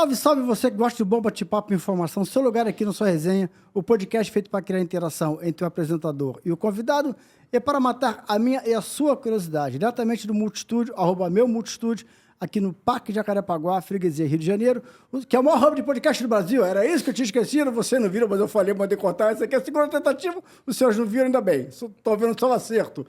Salve, salve você que gosta de bom bate-papo e informação. Seu lugar aqui no Sua Resenha, o podcast feito para criar interação entre o apresentador e o convidado é para matar a minha e a sua curiosidade. Diretamente do Multistúdio, @meu Multistúdio, aqui no Parque Jacarepaguá, Freguesia, Rio de Janeiro, que é o maior hub de podcast do Brasil. Era isso que eu tinha esquecido, você não viram, mas eu falei, mandei cortar. Essa aqui é a segunda tentativa, os senhores não viram, ainda bem. Estou vendo só o acerto.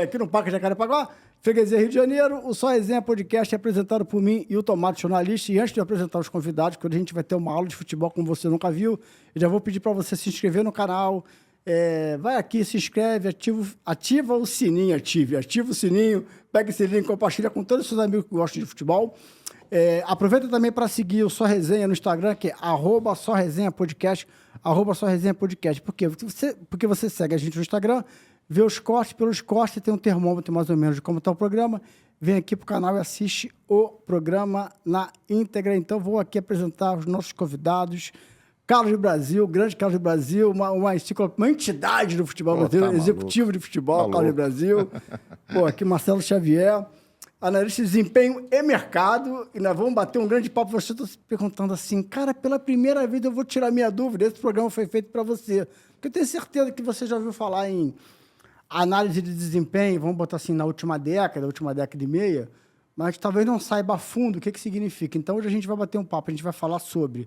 Aqui no Parque Jacarepaguá, Freguesia, Rio de Janeiro, o Só Resenha Podcast é apresentado por mim e o Tomate, jornalista. E antes de eu apresentar os convidados, quando a gente vai ter uma aula de futebol como você nunca viu, eu já vou pedir para você se inscrever no canal. Vai aqui, se inscreve, ativa o sininho, ativa o sininho, pega esse link, compartilha com todos os seus amigos que gostam de futebol. Aproveita também para seguir o Só Resenha no Instagram, que é @SóResenhaPodcast, @SóResenhaPodcast. Por quê? Porque você segue a gente no Instagram, vê os cortes, pelos cortes você tem um termômetro mais ou menos de como está o programa, vem aqui para o canal e assiste o programa na íntegra. Então, vou aqui apresentar os nossos convidados. Carlos do Brasil, grande Carlos do Brasil, uma entidade do futebol brasileiro, executivo de futebol, Carlos do Brasil. Aqui Marcelo Xavier, analista de desempenho e mercado. E nós vamos bater um grande papo. Você está se perguntando assim, cara, pela primeira vez eu vou tirar minha dúvida. Esse programa foi feito para você. Porque eu tenho certeza que você já ouviu falar em análise de desempenho, vamos botar assim, na última década e meia, mas talvez não saiba a fundo o que significa. Então, hoje a gente vai bater um papo, a gente vai falar sobre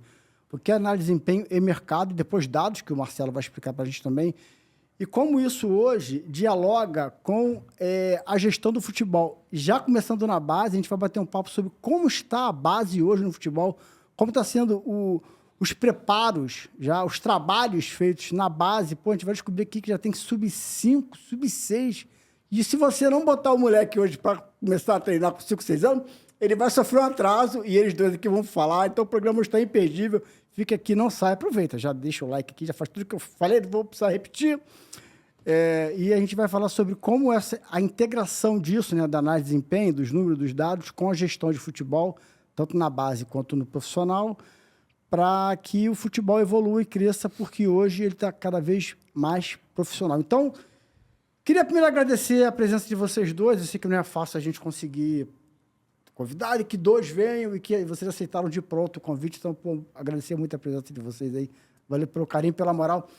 o que é análise de desempenho e mercado, e depois dados, que o Marcelo vai explicar para a gente também, e como isso hoje dialoga com a gestão do futebol. Já começando na base, a gente vai bater um papo sobre como está a base hoje no futebol, como está sendo os preparos, já os trabalhos feitos na base. A gente vai descobrir aqui que já tem sub-5, sub-6. E se você não botar o moleque hoje para começar a treinar com 5, 6 anos, ele vai sofrer um atraso e eles dois aqui vão falar. Então o programa está imperdível. Fica aqui, não sai, aproveita. Já deixa o like aqui, já faz tudo que eu falei, não vou precisar repetir. E a gente vai falar sobre como a integração disso, né, da análise de desempenho, dos números, dos dados, com a gestão de futebol, tanto na base quanto no profissional, para que o futebol evolua e cresça, porque hoje ele está cada vez mais profissional. Então, queria primeiro agradecer a presença de vocês dois. Eu sei que não é fácil a gente conseguir convidar e que dois venham e que vocês aceitaram de pronto o convite. Então, agradecer muito a presença de vocês aí. Valeu pelo carinho, pela moral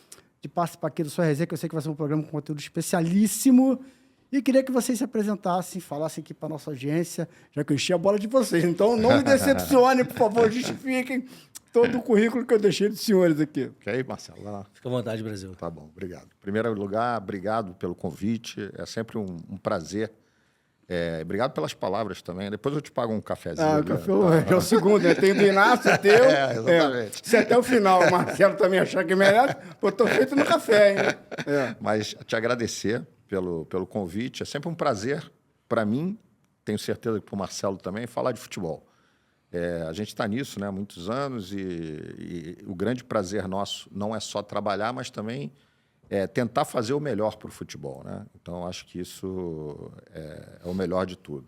de participar aqui do Sua Resenha, que eu sei que vai ser um programa com conteúdo especialíssimo. E queria que vocês se apresentassem, falassem aqui para a nossa audiência, já que eu enchi a bola de vocês. Então, não me decepcionem, por favor, justifiquem todo o currículo que eu deixei dos senhores aqui. Ok, Marcelo? Vai lá. Fica à vontade, Brasil. Tá bom, obrigado. Em primeiro lugar, obrigado pelo convite. É sempre um prazer. Obrigado pelas palavras também. Depois eu te pago um cafezinho. O café é o segundo, né? Tem do Inácio, teu. Exatamente. Se até o final o Marcelo também achar que merece, eu estou feito no café, hein? Mas te agradecer pelo convite. É sempre um prazer para mim, tenho certeza que para o Marcelo também, falar de futebol. A gente está nisso, né, há muitos anos e o grande prazer nosso não é só trabalhar, mas também tentar fazer o melhor para o futebol, né? Então, acho que isso é o melhor de tudo.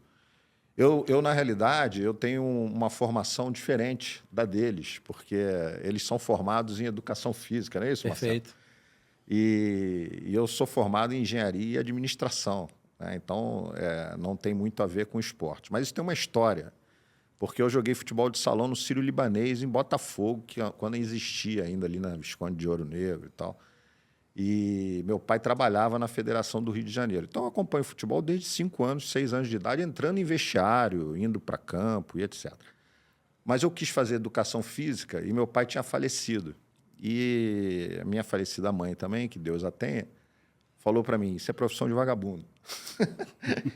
Eu, na realidade, eu tenho uma formação diferente da deles, porque eles são formados em educação física, não é isso, Marcelo? Perfeito. E eu sou formado em engenharia e administração, né? Então, não tem muito a ver com esporte. Mas isso tem uma história, porque eu joguei futebol de salão no Sírio-Libanês, em Botafogo, quando existia ainda ali na Visconde de Ouro Negro e tal. E meu pai trabalhava na Federação do Rio de Janeiro. Então, eu acompanho futebol desde 5 anos, 6 anos de idade, entrando em vestiário, indo para campo e etc. Mas eu quis fazer educação física e meu pai tinha falecido. E a minha falecida mãe também, que Deus a tenha, falou para mim, isso é profissão de vagabundo.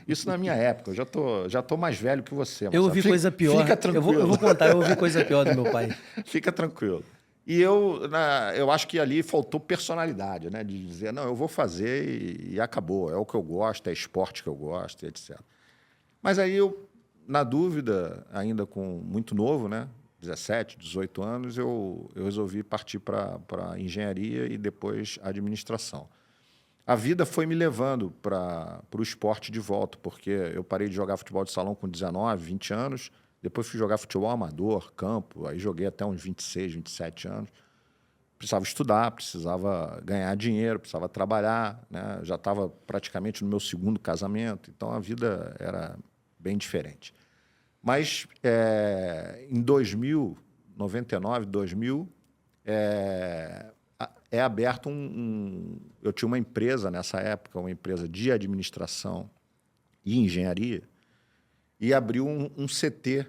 Isso na minha época, eu já tô mais velho que você. Eu ouvi coisa pior. Fica tranquilo. Eu vou contar, eu ouvi coisa pior do meu pai. Fica tranquilo. E eu acho que ali faltou personalidade, né? De dizer, não, eu vou fazer e acabou. É o que eu gosto, é esporte que eu gosto, etc. Mas aí eu, na dúvida, ainda com muito novo, né? 17, 18 anos, eu resolvi partir para engenharia e depois administração. A vida foi me levando para o esporte de volta, porque eu parei de jogar futebol de salão com 19, 20 anos, depois fui jogar futebol amador, campo, aí joguei até uns 26, 27 anos. Precisava estudar, precisava ganhar dinheiro, precisava trabalhar, né? Já estava praticamente no meu segundo casamento, então a vida era bem diferente. Mas em 2000, 99, 2000, é aberto eu tinha uma empresa nessa época, uma empresa de administração e engenharia, e abriu um CT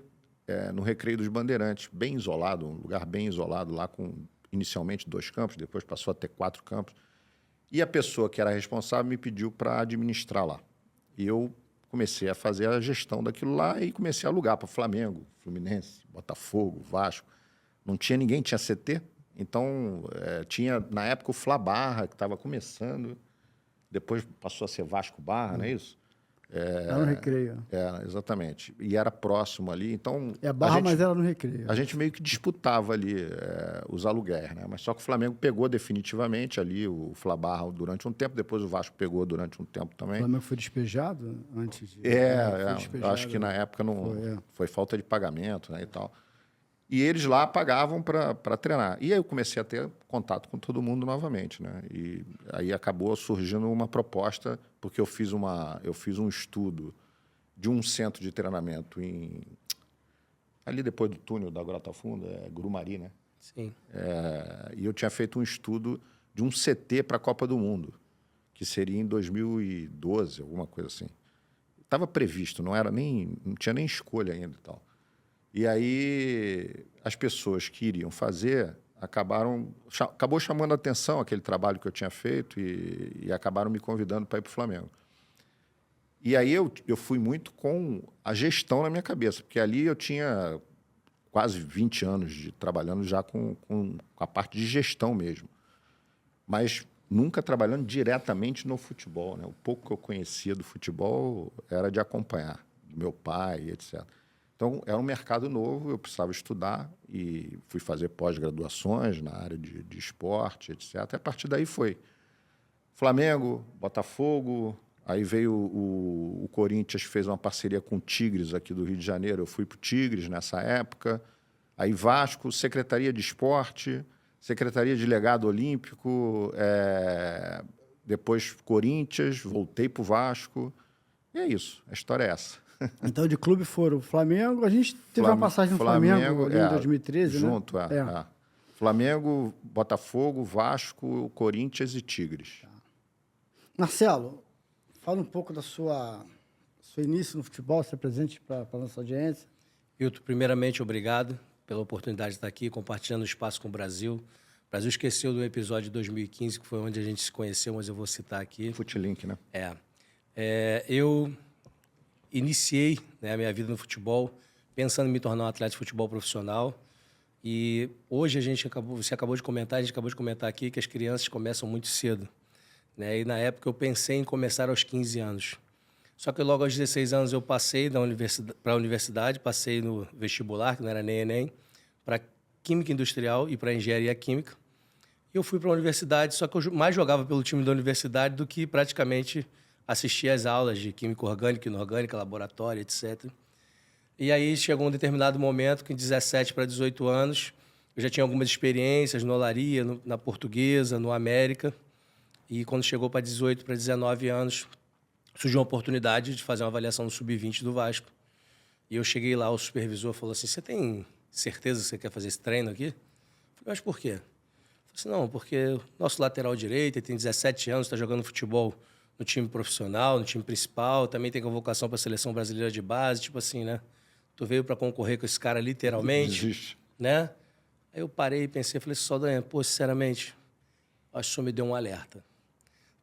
no Recreio dos Bandeirantes, bem isolado, um lugar bem isolado, lá com inicialmente 2 campos, depois passou a ter 4 campos. E a pessoa que era responsável me pediu para administrar lá. E eu comecei a fazer a gestão daquilo lá e comecei a alugar para Flamengo, Fluminense, Botafogo, Vasco. Não tinha ninguém, tinha CT. Então, tinha, na época, o Fla Barra, que estava começando. Depois passou a ser Vasco Barra, não é isso? Era no Recreio. Exatamente. E era próximo ali. Então, É Barra, mas era no Recreio. a gente meio que disputava ali os aluguéis, né? Mas só que o Flamengo pegou definitivamente ali o Fla Barra durante um tempo, depois o Vasco pegou durante um tempo O também. Flamengo foi despejado antes de... Foi despejado, acho que na época não Foi. foi falta de pagamento, né, e tal. E eles lá pagavam para treinar. E aí eu comecei a ter contato com todo mundo novamente, né? E aí acabou surgindo uma proposta, porque eu fiz um estudo de um centro de treinamento ali depois do túnel da Grota Funda, Grumari, né? Sim. E eu tinha feito um estudo de um CT para a Copa do Mundo, que seria em 2012, alguma coisa assim. Estava previsto, não tinha nem escolha ainda e tal. E aí as pessoas que iriam fazer acabou chamando a atenção aquele trabalho que eu tinha feito e acabaram me convidando para ir para o Flamengo. E aí eu fui muito com a gestão na minha cabeça, porque ali eu tinha quase 20 anos trabalhando já com a parte de gestão mesmo. Mas nunca trabalhando diretamente no futebol, né? O pouco que eu conhecia do futebol era de acompanhar, do meu pai, etc. Então, era um mercado novo, eu precisava estudar e fui fazer pós-graduações na área de esporte, etc. Até a partir daí foi Flamengo, Botafogo, aí veio o Corinthians, fez uma parceria com o Tigres aqui do Rio de Janeiro, eu fui para o Tigres nessa época, aí Vasco, Secretaria de Esporte, Secretaria de Legado Olímpico, depois Corinthians, voltei para o Vasco, e é isso, a história é essa. Então, de clube foram o Flamengo. A gente teve uma passagem no Flamengo ali em 2013, junto, né? Flamengo, Botafogo, Vasco, Corinthians e Tigres. Marcelo, fala um pouco do seu início no futebol, ser presente para a nossa audiência. Hilton, primeiramente, obrigado pela oportunidade de estar aqui compartilhando o espaço com o Brasil. O Brasil esqueceu do episódio de 2015, que foi onde a gente se conheceu, mas eu vou citar aqui. Futlink, né? Eu iniciei, né, a minha vida no futebol pensando em me tornar um atleta de futebol profissional. E hoje você acabou de comentar, a gente acabou de comentar aqui que as crianças começam muito cedo, né? E na época eu pensei em começar aos 15 anos. Só que logo aos 16 anos eu passei para a universidade, passei no vestibular, que não era nem Enem, para Química Industrial e para Engenharia Química. E eu fui para a universidade, só que eu mais jogava pelo time da universidade do que praticamente assistia às aulas de Química Orgânica, Inorgânica, Laboratório, etc. E aí chegou um determinado momento que, em 17 para 18 anos, eu já tinha algumas experiências no Olaria, na Portuguesa, no América. E quando chegou para 18 para 19 anos, surgiu uma oportunidade de fazer uma avaliação no Sub-20 do Vasco. E eu cheguei lá, o supervisor falou assim, você tem certeza que você quer fazer esse treino aqui? Eu falei, mas por quê? Eu falei assim, não, porque o nosso lateral direito, ele tem 17 anos, está jogando futebol no time profissional, no time principal, também tem convocação para a Seleção Brasileira de Base, tipo assim, né? Tu veio para concorrer com esse cara literalmente, Existe. né? Aí eu parei e pensei, falei, Saldanha, pô, sinceramente, acho que o senhor me deu um alerta.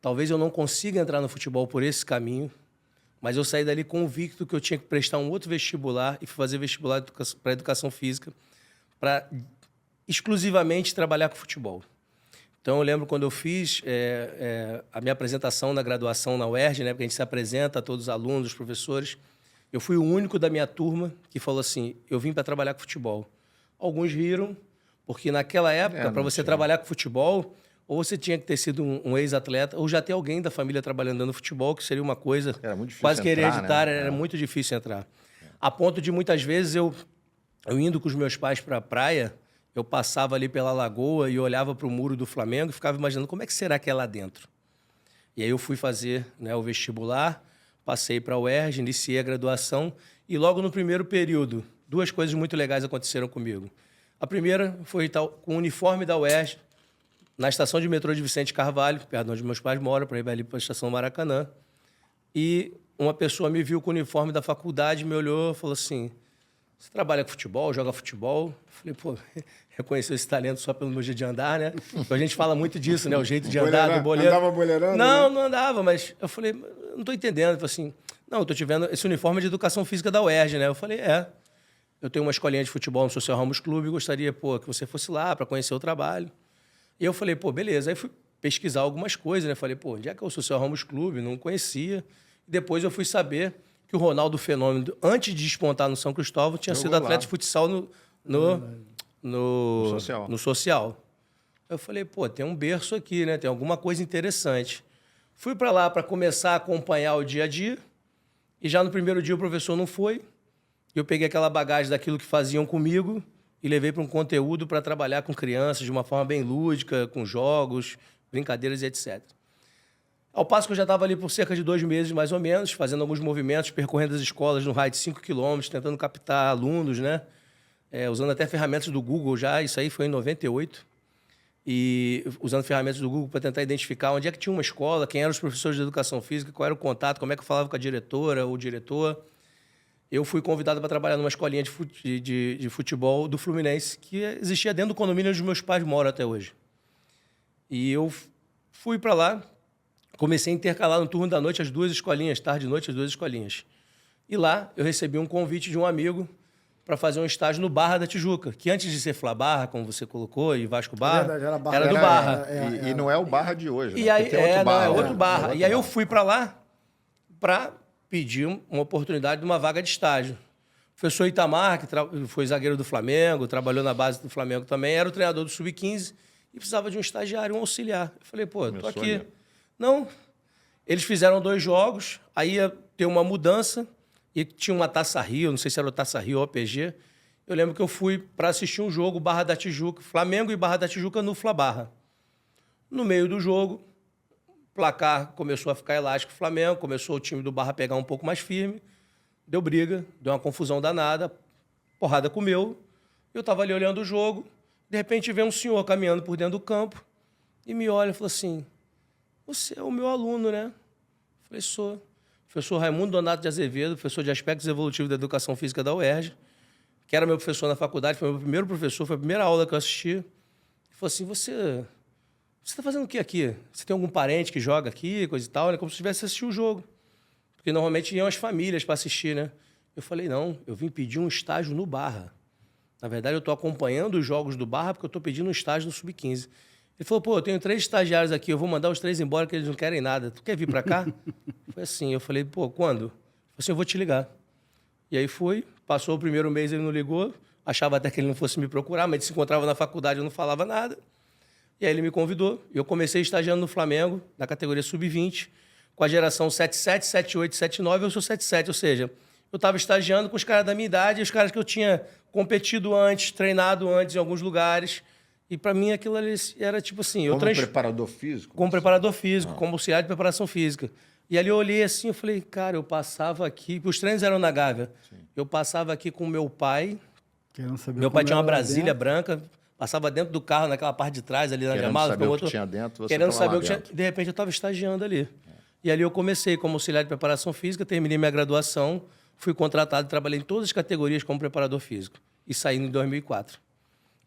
Talvez eu não consiga entrar no futebol por esse caminho, mas eu saí dali convicto que eu tinha que prestar um outro vestibular e fazer vestibular para educação física para exclusivamente trabalhar com futebol. Então, eu lembro quando eu fiz a minha apresentação na graduação na UERJ, né, porque a gente se apresenta a todos os alunos, os professores, eu fui o único da minha turma que falou assim, eu vim para trabalhar com futebol. Alguns riram, porque naquela época, para você trabalhar com futebol, ou você tinha que ter sido um ex-atleta, ou já ter alguém da família trabalhando no futebol, que seria uma coisa quase que hereditária, né? Era muito difícil entrar. A ponto de, muitas vezes, eu indo com os meus pais para a praia, eu passava ali pela lagoa e olhava para o muro do Flamengo e ficava imaginando como é que será que é lá dentro. E aí eu fui fazer, né, o vestibular, passei para a UERJ, iniciei a graduação e logo no primeiro período, 2 coisas muito legais aconteceram comigo. A primeira foi com o uniforme da UERJ, na estação de metrô de Vicente Carvalho, perto de onde meus pais moram, para ir ali para a estação Maracanã. E uma pessoa me viu com o uniforme da faculdade, me olhou e falou assim, você trabalha com futebol, joga futebol? Eu falei, pô, reconheceu esse talento só pelo meu jeito de andar, né? A gente fala muito disso, né? O jeito de andar do boleiro. Andava boleirando? Não, né? não andava, mas eu falei, não estou entendendo. Ele falou assim, não, eu estou te vendo esse uniforme de educação física da UERJ, né? Eu falei, eu tenho uma escolinha de futebol no Social Ramos Clube e gostaria, pô, que você fosse lá para conhecer o trabalho. E eu falei, pô, beleza. Aí fui pesquisar algumas coisas, né? Falei, pô, onde é que é o Social Ramos Clube? Não conhecia. E depois eu fui saber que o Ronaldo Fenômeno, antes de despontar no São Cristóvão, tinha sido atleta de futsal no social. Eu falei, pô, tem um berço aqui, né? Tem alguma coisa interessante. Fui para lá para começar a acompanhar o dia a dia. E já no primeiro dia o professor não foi. Eu peguei aquela bagagem daquilo que faziam comigo e levei para um conteúdo para trabalhar com crianças de uma forma bem lúdica, com jogos, brincadeiras e etc. Ao passo que eu já estava ali por cerca de 2 meses, mais ou menos, fazendo alguns movimentos, percorrendo as escolas no raio de 5 quilômetros, tentando captar alunos, né? Usando até ferramentas do Google já, isso aí foi em 98. E usando ferramentas do Google para tentar identificar onde é que tinha uma escola, quem eram os professores de educação física, qual era o contato, como é que eu falava com a diretora ou diretor. Eu fui convidado para trabalhar numa escolinha de futebol do Fluminense, que existia dentro do condomínio onde meus pais moram até hoje. E eu fui para lá, comecei a intercalar no turno da noite as 2 escolinhas, tarde e noite as 2 escolinhas. E lá eu recebi um convite de um amigo para fazer um estágio no Barra da Tijuca, que antes de ser Fla Barra, como você colocou, e Vasco Barra, era do Barra. E não é o Barra de hoje, né? E aí, tem outro Barra, é outro Barra. outro E aí eu Barra. fui para lá para pedir uma oportunidade de uma vaga de estágio. O professor Itamar, que foi zagueiro do Flamengo, trabalhou na base do Flamengo também, era o treinador do Sub-15 e precisava de um estagiário, um auxiliar. Eu falei, pô, tô aqui. Ali. Não. Eles fizeram 2 jogos, aí ia ter uma mudança e tinha uma Taça Rio, não sei se era o Taça Rio ou OPG. Eu lembro que eu fui para assistir um jogo, Barra da Tijuca, Flamengo e Barra da Tijuca no Fla Barra. No meio do jogo, o placar começou a ficar elástico, o Flamengo, começou o time do Barra a pegar um pouco mais firme, deu briga, deu uma confusão danada, porrada comeu. Eu estava ali olhando o jogo, de repente vem um senhor caminhando por dentro do campo e me olha e falou assim, você é o meu aluno, né? Eu falei, sou. Professor Raimundo Donato de Azevedo, professor de Aspectos Evolutivos da Educação Física da UERJ, que era meu professor na faculdade, foi meu primeiro professor, foi a primeira aula que eu assisti. Ele falou assim, você está fazendo o que aqui? Você tem algum parente que joga aqui, coisa e tal? Né? Como se tivesse assistido o jogo. Porque normalmente iam as famílias para assistir, né? Eu falei, não, eu vim pedir um estágio no Barra. Na verdade, eu estou acompanhando os jogos do Barra porque eu estou pedindo um estágio no Sub-15. Ele falou, pô, eu tenho 3 estagiários aqui, eu vou mandar os 3 embora que eles não querem nada. Tu quer vir para cá? Foi assim, eu falei, pô, quando? Ele falou assim, eu vou te ligar. E aí foi, passou o primeiro mês, ele não ligou, achava até que ele não fosse me procurar, mas ele se encontrava na faculdade, eu não falava nada. E aí ele me convidou, e eu comecei estagiando no Flamengo, na categoria Sub-20, com a geração 77, 78, 79, eu sou 77, ou seja, eu estava estagiando com os caras da minha idade, os caras que eu tinha competido antes, treinado antes em alguns lugares. E para mim aquilo ali era tipo assim... Como preparador físico? Como preparador físico, como auxiliar de preparação física. E ali eu olhei assim, eu falei, cara, eu passava aqui... Os treinos eram na Gávea. Sim. Eu passava aqui com meu pai. Meu pai tinha uma Brasília branca. Passava dentro do carro, naquela parte de trás, ali na Jamala. Querendo saber o que tinha dentro, você querendo saber o que tinha... De repente eu estava estagiando ali. E ali eu comecei como auxiliar de preparação física, terminei minha graduação, fui contratado, trabalhei em todas as categorias como preparador físico. E saí em 2004.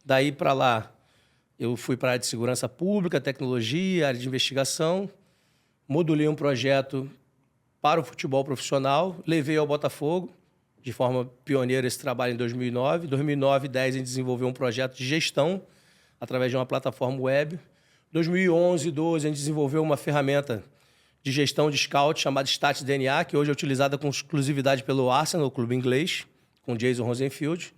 Daí para lá, eu fui para a área de segurança pública, tecnologia, área de investigação, modulei um projeto para o futebol profissional, levei ao Botafogo, de forma pioneira, esse trabalho em 2009. Em 2009 e 2010, a gente desenvolveu um projeto de gestão através de uma plataforma web. Em 2011 e 2012, a gente desenvolveu uma ferramenta de gestão de scout chamada Stats DNA, que hoje é utilizada com exclusividade pelo Arsenal, o clube inglês, com Jason Rosenfield.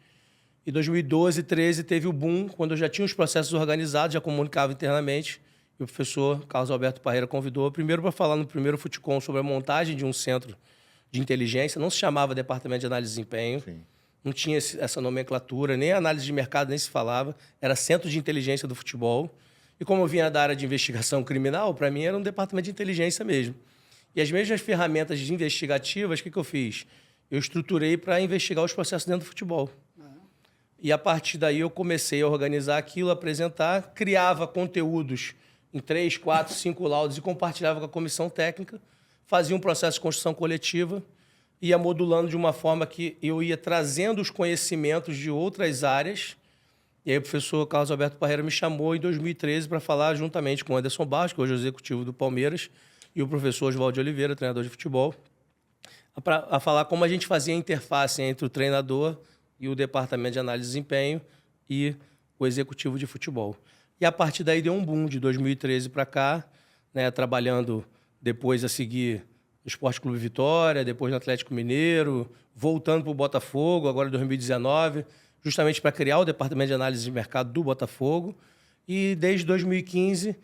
Em 2012 e 2013 teve o boom, quando eu já tinha os processos organizados, já comunicava internamente, e o professor Carlos Alberto Parreira convidou, primeiro para falar no primeiro Futicom sobre a montagem de um centro de inteligência, não se chamava Departamento de Análise de Desempenho, sim, não tinha essa nomenclatura, nem análise de mercado nem se falava, era Centro de Inteligência do Futebol. E como eu vinha da área de investigação criminal, para mim era um departamento de inteligência mesmo. E as mesmas ferramentas investigativas, o que eu fiz? Eu estruturei para investigar os processos dentro do futebol. E a partir daí eu comecei a organizar aquilo, apresentar, criava conteúdos em 3, 4, 5 laudos e compartilhava com a comissão técnica, fazia um processo de construção coletiva, ia modulando de uma forma que eu ia trazendo os conhecimentos de outras áreas. E aí o professor Carlos Alberto Parreira me chamou em 2013 para falar juntamente com o Anderson Barros, que hoje é o executivo do Palmeiras, e o professor Oswaldo de Oliveira, treinador de futebol, a falar como a gente fazia a interface entre o treinador e o departamento de análise de desempenho e o executivo de futebol. E a partir daí deu um boom de 2013 para cá, né, trabalhando depois a seguir no Sport Clube Vitória, depois no Atlético Mineiro, voltando para o Botafogo, agora em 2019, justamente para criar o departamento de análise de mercado do Botafogo. E desde 2015,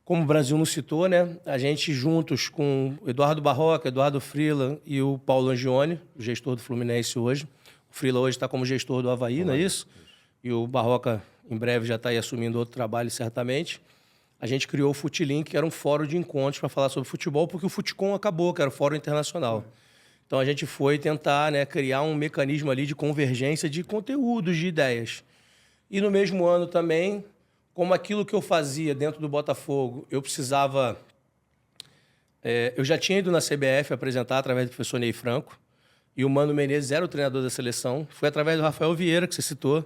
como o Brasil não citou, né, a gente juntos com o Eduardo Barroca, Eduardo Frila e o Paulo Angione, o gestor do Fluminense hoje. O Frila hoje está como gestor do Avaí, não é isso? E o Barroca em breve já está aí assumindo outro trabalho, certamente. A gente criou o Futilink, que era um fórum de encontros para falar sobre futebol, porque o Futicom acabou, que era o Fórum Internacional. Então, a gente foi tentar, né, criar um mecanismo ali de convergência de conteúdos, de ideias. E no mesmo ano também, como aquilo que eu fazia dentro do Botafogo, eu precisava... eu já tinha ido na CBF apresentar através do professor Ney Franco, e o Mano Menezes era o treinador da seleção. Foi através do Rafael Vieira, que você citou.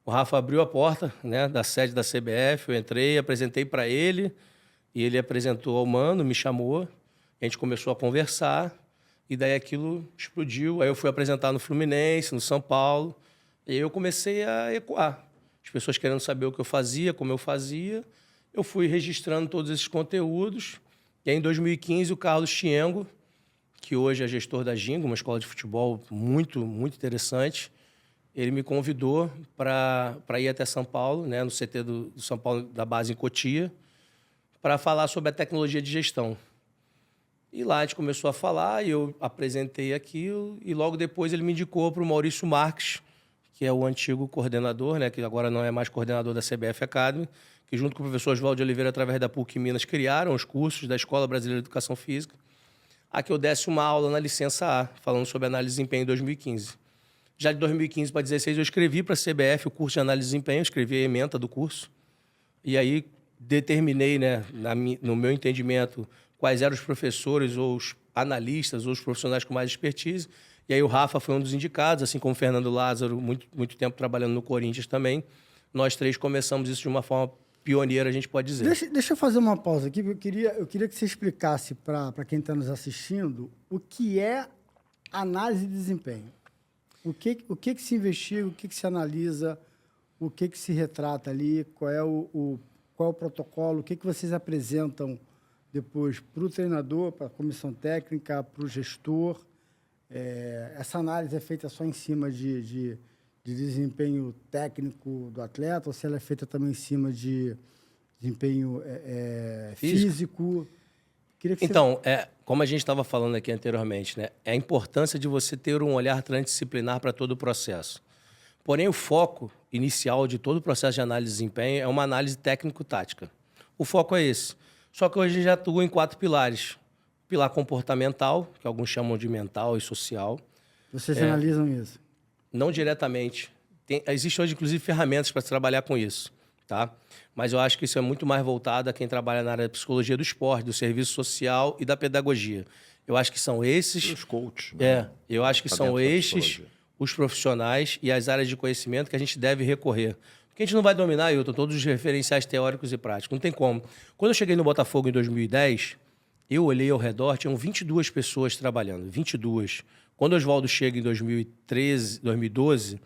O Rafa abriu a porta, né, da sede da CBF, eu entrei, apresentei para ele, e ele apresentou ao Mano, me chamou, a gente começou a conversar, e daí aquilo explodiu. Aí eu fui apresentar no Fluminense, no São Paulo, e aí eu comecei a ecoar. As pessoas querendo saber o que eu fazia, como eu fazia, eu fui registrando todos esses conteúdos. E aí, em 2015, o Carlos Tiengo, que hoje é gestor da Gingo, uma escola de futebol muito, muito interessante, ele me convidou para ir até São Paulo, né, no CT do São Paulo, da base em Cotia, para falar sobre a tecnologia de gestão. E lá a gente começou a falar, e eu apresentei aquilo, e logo depois ele me indicou para o Maurício Marques, que é o antigo coordenador, né, que agora não é mais coordenador da CBF Academy, que junto com o professor Oswaldo de Oliveira, através da PUC Minas, criaram os cursos da Escola Brasileira de Educação Física, a que eu desse uma aula na licença A, falando sobre análise de desempenho em 2015. Já de 2015 para 2016, eu escrevi para a CBF o curso de análise de desempenho, escrevi a ementa do curso, e aí determinei, né, no meu entendimento, quais eram os professores ou os analistas ou os profissionais com mais expertise. E aí o Rafa foi um dos indicados, assim como o Fernando Lázaro, muito tempo trabalhando no Corinthians também. Nós três começamos isso de uma forma pioneira, a gente pode dizer. Deixa eu fazer uma pausa aqui, porque eu queria que você explicasse para quem está nos assistindo o que é análise de desempenho. O que se investiga, o que se analisa, o que se retrata ali, qual é o protocolo, o que vocês apresentam depois para o treinador, para a comissão técnica, para o gestor. Essa análise é feita só em cima de desempenho técnico do atleta, ou se ela é feita também em cima de desempenho físico? Então, como a gente estava falando aqui anteriormente, né, é a importância de você ter um olhar transdisciplinar para todo o processo. Porém, o foco inicial de todo o processo de análise de desempenho é uma análise técnico-tática. O foco é esse. Só que hoje a gente já atua em 4 pilares. Pilar comportamental, que alguns chamam de mental e social. Vocês analisam isso? Não diretamente. Existem hoje, inclusive, ferramentas para trabalhar com isso, tá? Mas eu acho que isso é muito mais voltado a quem trabalha na área da psicologia do esporte, do serviço social e da pedagogia. Eu acho que são esses... Os coaches. Né? Eu acho que Tá são esses os profissionais e as áreas de conhecimento que a gente deve recorrer. Porque a gente não vai dominar, Ailton, todos os referenciais teóricos e práticos. Não tem como. Quando eu cheguei no Botafogo em 2010, eu olhei ao redor, tinham 22 pessoas trabalhando. 22. Quando o Oswaldo chega em 2012,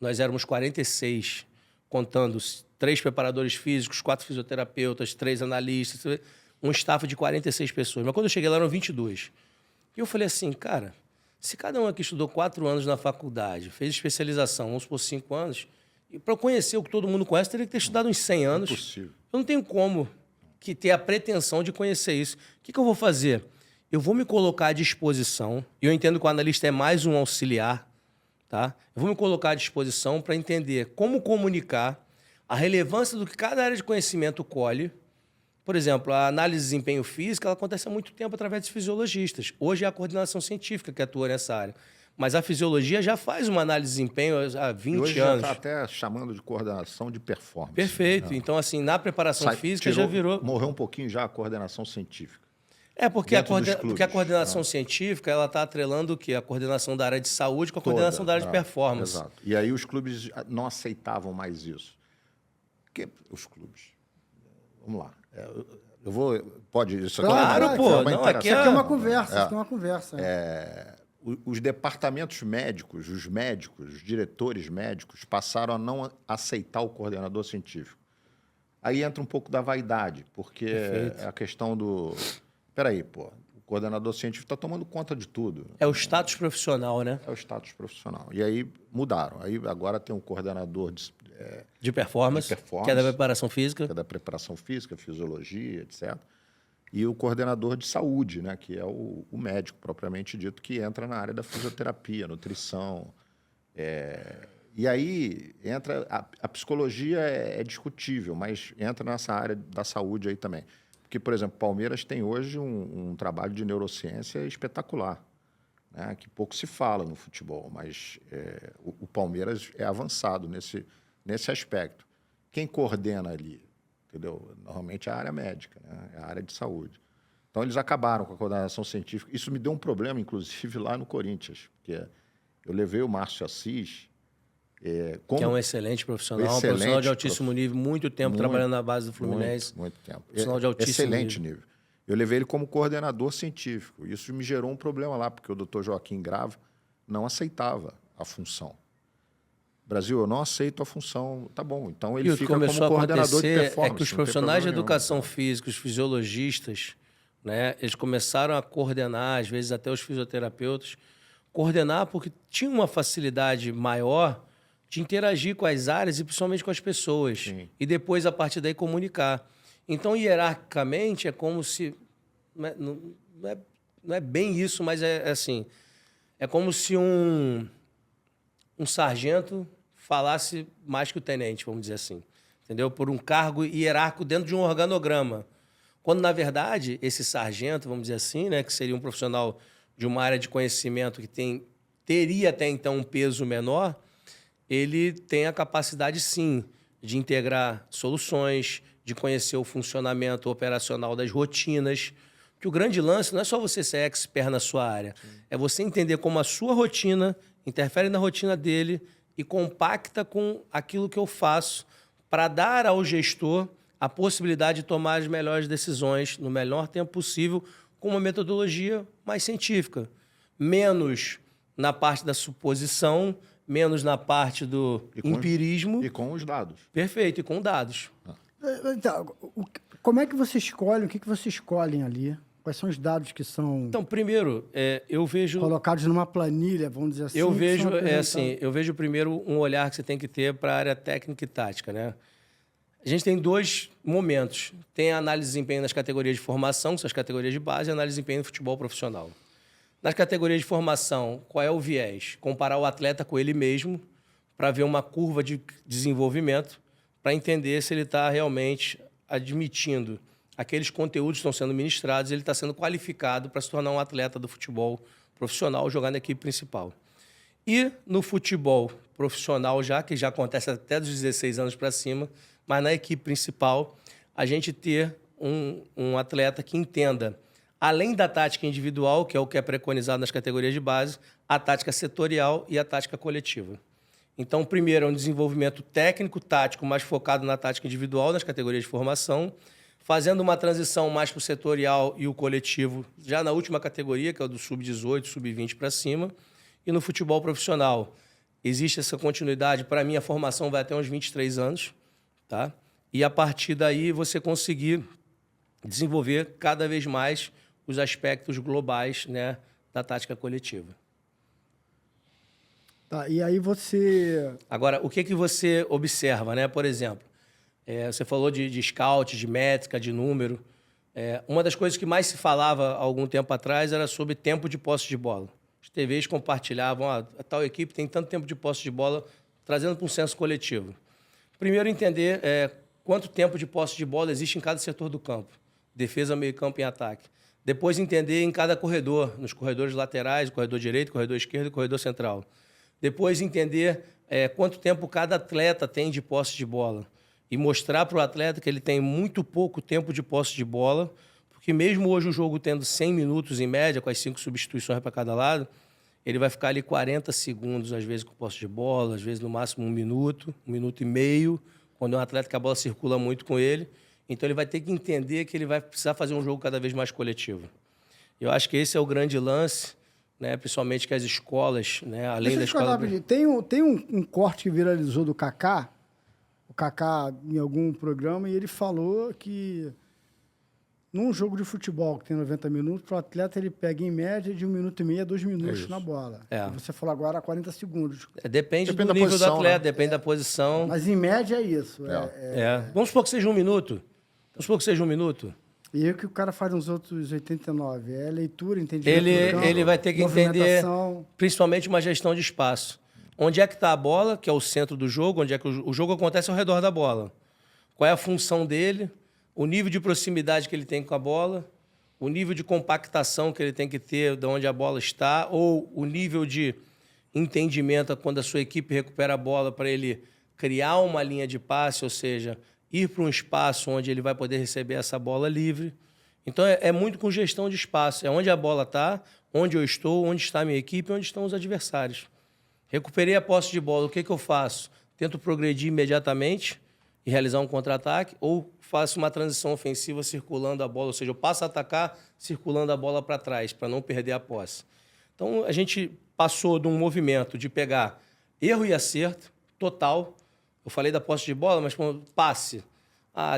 nós éramos 46, contando 3 preparadores físicos, 4 fisioterapeutas, 3 analistas, um staff de 46 pessoas. Mas quando eu cheguei lá, eram 22. E eu falei assim, cara, se cada um aqui estudou 4 anos na faculdade, fez especialização, vamos por 5 anos, e para conhecer o que todo mundo conhece, teria que ter estudado uns 100 anos. Impossível. Eu não tenho como ter a pretensão de conhecer isso. O que eu vou fazer? Eu vou me colocar à disposição, e eu entendo que o analista é mais um auxiliar, tá? Eu vou me colocar à disposição para entender como comunicar a relevância do que cada área de conhecimento colhe. Por exemplo, a análise de desempenho físico ela acontece há muito tempo através de fisiologistas. Hoje é a coordenação científica que atua nessa área. Mas a fisiologia já faz uma análise de desempenho há E 20 hoje já anos. está até chamando de coordenação de performance. Perfeito. né? Então, assim, na preparação física já virou... Morreu um pouquinho já a coordenação científica. É, porque a, dentro dos clubes, porque a coordenação científica, ela está atrelando o quê? A coordenação da área de saúde com a coordenação da área de performance. Exato. E aí os clubes não aceitavam mais isso. Porque os clubes... Vamos lá. Eu vou... Pode... Isso aqui Claro, é uma- pô. é uma Não, interação. aqui Isso aqui é uma conversa, isso aqui é uma conversa. Os departamentos médicos, os médicos, os diretores médicos passaram a não aceitar o coordenador científico. Aí entra um pouco da vaidade, porque Perfeito. é a questão do... Peraí, pô, o coordenador científico está tomando conta de tudo. É o status profissional, né? É o status profissional. E aí mudaram. Aí agora tem um coordenador De performance, De performance. que é da preparação física. que é da preparação física, fisiologia, etc. E o coordenador de saúde, né, que é o médico propriamente dito, que entra na área da fisioterapia, nutrição. E aí entra... A psicologia é discutível, mas entra nessa área da saúde aí também. Porque, por exemplo, Palmeiras tem hoje um trabalho de neurociência espetacular, né, que pouco se fala no futebol, mas o Palmeiras é avançado nesse aspecto. Quem coordena ali, entendeu? Normalmente é a área médica, né, é a área de saúde. Então, eles acabaram com a coordenação científica. Isso me deu um problema, inclusive, lá no Corinthians, porque eu levei o Márcio Assis... Que é um excelente profissional, um profissional de altíssimo nível, muito tempo trabalhando na base do Fluminense. Muito tempo. Profissional de altíssimo Excelente nível. Eu levei ele como coordenador científico. Isso me gerou um problema lá, porque o doutor Joaquim Grava não aceitava a função. Brasil, eu não aceito a função. Tá bom, então ele E o que fica como começou a coordenador de acontecer performance. é que os não tem profissionais de problema educação nenhum. física, os fisiologistas, né, eles começaram a coordenar, às vezes até os fisioterapeutas, coordenar porque tinha uma facilidade maior de interagir com as áreas e principalmente com as pessoas. Sim. E depois, a partir daí, comunicar. Então, hierarquicamente, é como se... Não é bem isso, mas é assim... É como se um sargento falasse mais que o tenente, vamos dizer assim. Entendeu? Por um cargo hierárquico dentro de um organograma. Quando, na verdade, esse sargento, vamos dizer assim, né, que seria um profissional de uma área de conhecimento que teria até então um peso menor, ele tem a capacidade, sim, de integrar soluções, de conhecer o funcionamento operacional das rotinas. Porque o grande lance não é só você ser expert na sua área, é você entender como a sua rotina interfere na rotina dele e compacta com aquilo que eu faço para dar ao gestor a possibilidade de tomar as melhores decisões no menor tempo possível com uma metodologia mais científica. Menos na parte da suposição, menos na parte do empirismo. E com os dados. Perfeito, e com dados. Então, como é que você escolhe, o que você escolhem ali? Quais são os dados que são Então, primeiro, eu vejo... colocados numa planilha, vamos dizer assim? Eu que vejo, são apresentados? eu vejo primeiro um olhar que você tem que ter para a área técnica e tática, né? A gente tem dois momentos. Tem a análise de desempenho nas categorias de formação, que são as categorias de base, e a análise de desempenho no futebol profissional. Nas categorias de formação, qual é o viés? Comparar o atleta com ele mesmo para ver uma curva de desenvolvimento, para entender se ele está realmente admitindo aqueles conteúdos que estão sendo ministrados, ele está sendo qualificado para se tornar um atleta do futebol profissional, jogar na equipe principal. E no futebol profissional, que já acontece até dos 16 anos para cima, mas na equipe principal, a gente ter um atleta que entenda, além da tática individual, que é o que é preconizado nas categorias de base, a tática setorial e a tática coletiva. Então, primeiro, é um desenvolvimento técnico, tático, mais focado na tática individual, nas categorias de formação, fazendo uma transição mais para o setorial e o coletivo, já na última categoria, que é o do sub-18, sub-20 para cima. E no futebol profissional, existe essa continuidade. Para mim, a formação vai até uns 23 anos, tá? E, a partir daí, você conseguir desenvolver cada vez mais os aspectos globais, né, da tática coletiva. Tá, e aí você... Agora, o que você observa, né? Por exemplo, você falou de scout, de métrica, de número. Uma das coisas que mais se falava há algum tempo atrás era sobre tempo de posse de bola. As TVs compartilhavam, a tal equipe tem tanto tempo de posse de bola, trazendo para um senso coletivo. Primeiro, entender quanto tempo de posse de bola existe em cada setor do campo. Defesa, meio campo e ataque. Depois entender em cada corredor, nos corredores laterais, corredor direito, corredor esquerdo e corredor central. Depois entender quanto tempo cada atleta tem de posse de bola. E mostrar para o atleta que ele tem muito pouco tempo de posse de bola, porque mesmo hoje o jogo tendo 100 minutos em média, com as 5 substituições para cada lado, ele vai ficar ali 40 segundos, às vezes com posse de bola, às vezes no máximo 1 minuto e meio, quando é um atleta que a bola circula muito com ele. Então ele vai ter que entender que ele vai precisar fazer um jogo cada vez mais coletivo. Eu acho que esse é o grande lance, né? Principalmente que as escolas, né? Além da escola... Tem um corte que viralizou do Kaká, o Kaká em algum programa, e ele falou que num jogo de futebol que tem 90 minutos, o atleta ele pega em média de 1 minuto e meio a 2 minutos na bola. É. Você falou agora 40 segundos. Depende do da nível posição, do atleta, né? depende da posição. Mas em média é isso. Vamos supor que seja 1 minuto. Vamos supor que seja 1 minuto. E aí o que o cara faz nos outros 89? É leitura, entendimento do campo, Ele vai ter que entender, movimentação. principalmente, uma gestão de espaço. Onde é que está a bola, que é o centro do jogo, onde é que o jogo acontece ao redor da bola. Qual é a função dele, o nível de proximidade que ele tem com a bola, o nível de compactação que ele tem que ter de onde a bola está, ou o nível de entendimento quando a sua equipe recupera a bola para ele criar uma linha de passe, ou seja, ir para um espaço onde ele vai poder receber essa bola livre. Então, é muito com gestão de espaço. É onde a bola está, onde eu estou, onde está a minha equipe, onde estão os adversários. Recuperei a posse de bola, o que eu faço? Tento progredir imediatamente e realizar um contra-ataque, ou faço uma transição ofensiva circulando a bola, ou seja, eu passo a atacar circulando a bola para trás, para não perder a posse. Então, a gente passou de um movimento de pegar erro e acerto total. Eu falei da posse de bola, mas passe.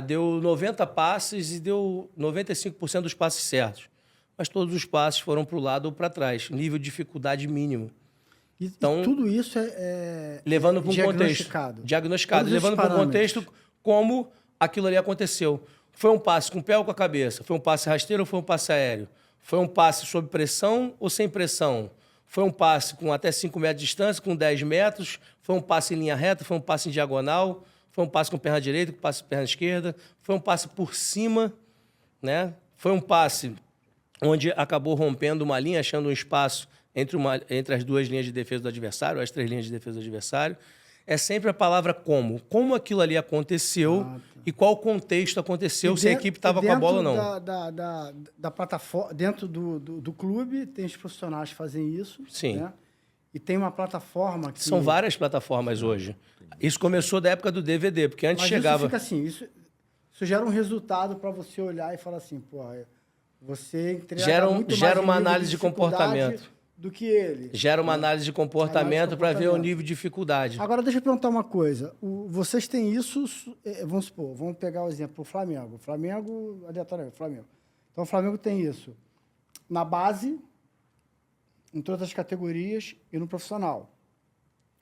Deu 90 passes e deu 95% dos passes certos. Mas todos os passes foram para o lado ou para trás. Nível de dificuldade mínimo. Então, tudo isso levando para um diagnosticado. Contexto. Diagnosticado. Levando para um contexto como aquilo ali aconteceu. Foi um passe com o pé ou com a cabeça? Foi um passe rasteiro ou foi um passe aéreo? Foi um passe sob pressão ou sem pressão? Foi um passe com até 5 metros de distância, com 10 metros? Foi um passe em linha reta? Foi um passe em diagonal? Foi um passe com perna direita, com passe com perna esquerda? Foi um passe por cima, né? Foi um passe onde acabou rompendo uma linha, achando um espaço entre as 2 linhas de defesa do adversário, as 3 linhas de defesa do adversário. É sempre a palavra como. Como aquilo ali aconteceu e qual contexto aconteceu, se a equipe estava com a bola ou não. Da plataforma, dentro do clube, tem os profissionais que fazem isso. Sim. Né? E tem uma plataforma que... São várias plataformas hoje. Isso começou da época do DVD, porque antes chegava... Isso fica assim, isso gera um resultado para você olhar e falar assim, pô, você entrega muito mais gera uma nível análise de comportamento do que ele. Gera uma análise de comportamento para ver o nível de dificuldade. Agora, deixa eu perguntar uma coisa. Vocês têm isso, vamos supor, vamos pegar o exemplo do Flamengo. Flamengo, aleatoriamente, Flamengo. Então, o Flamengo tem isso na base, em todas as categorias e no profissional.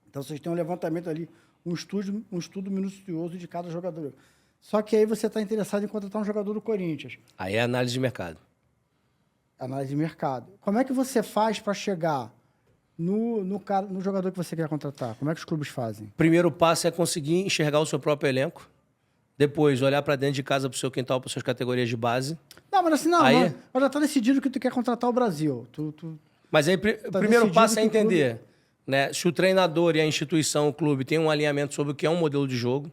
Então, vocês têm um levantamento ali, um estudo minucioso de cada jogador. Só que aí você está interessado em contratar um jogador do Corinthians. Aí é análise de mercado. Análise de mercado. Como é que você faz para chegar no jogador que você quer contratar? Como é que os clubes fazem? Primeiro passo é conseguir enxergar o seu próprio elenco. Depois, olhar para dentro de casa, para o seu quintal, para suas categorias de base. Não, mas assim, mas já está decidido que tu quer contratar o Brasil. Mas aí, o primeiro passo é entender, né, se o treinador e a instituição, o clube, tem um alinhamento sobre o que é um modelo de jogo,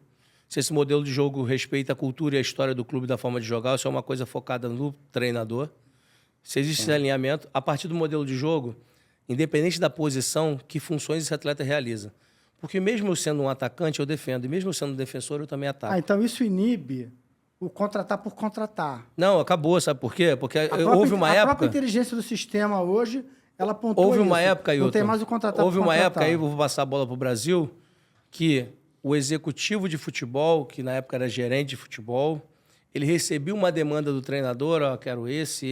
se esse modelo de jogo respeita a cultura e a história do clube, da forma de jogar, ou se é uma coisa focada no treinador. Se existe esse alinhamento, a partir do modelo de jogo, independente da posição, que funções esse atleta realiza. Porque mesmo eu sendo um atacante, eu defendo. E mesmo eu sendo um defensor, eu também ataco. Então isso inibe o contratar por contratar. Não, acabou. Sabe por quê? Porque houve uma época... A própria inteligência do sistema hoje, ela apontou houve isso. uma época, Ailton, não tem mais o contratar houve por uma contratar. época, aí eu vou passar a bola para o Brasil, que o executivo de futebol, que na época era gerente de futebol, ele recebia uma demanda do treinador, quero esse,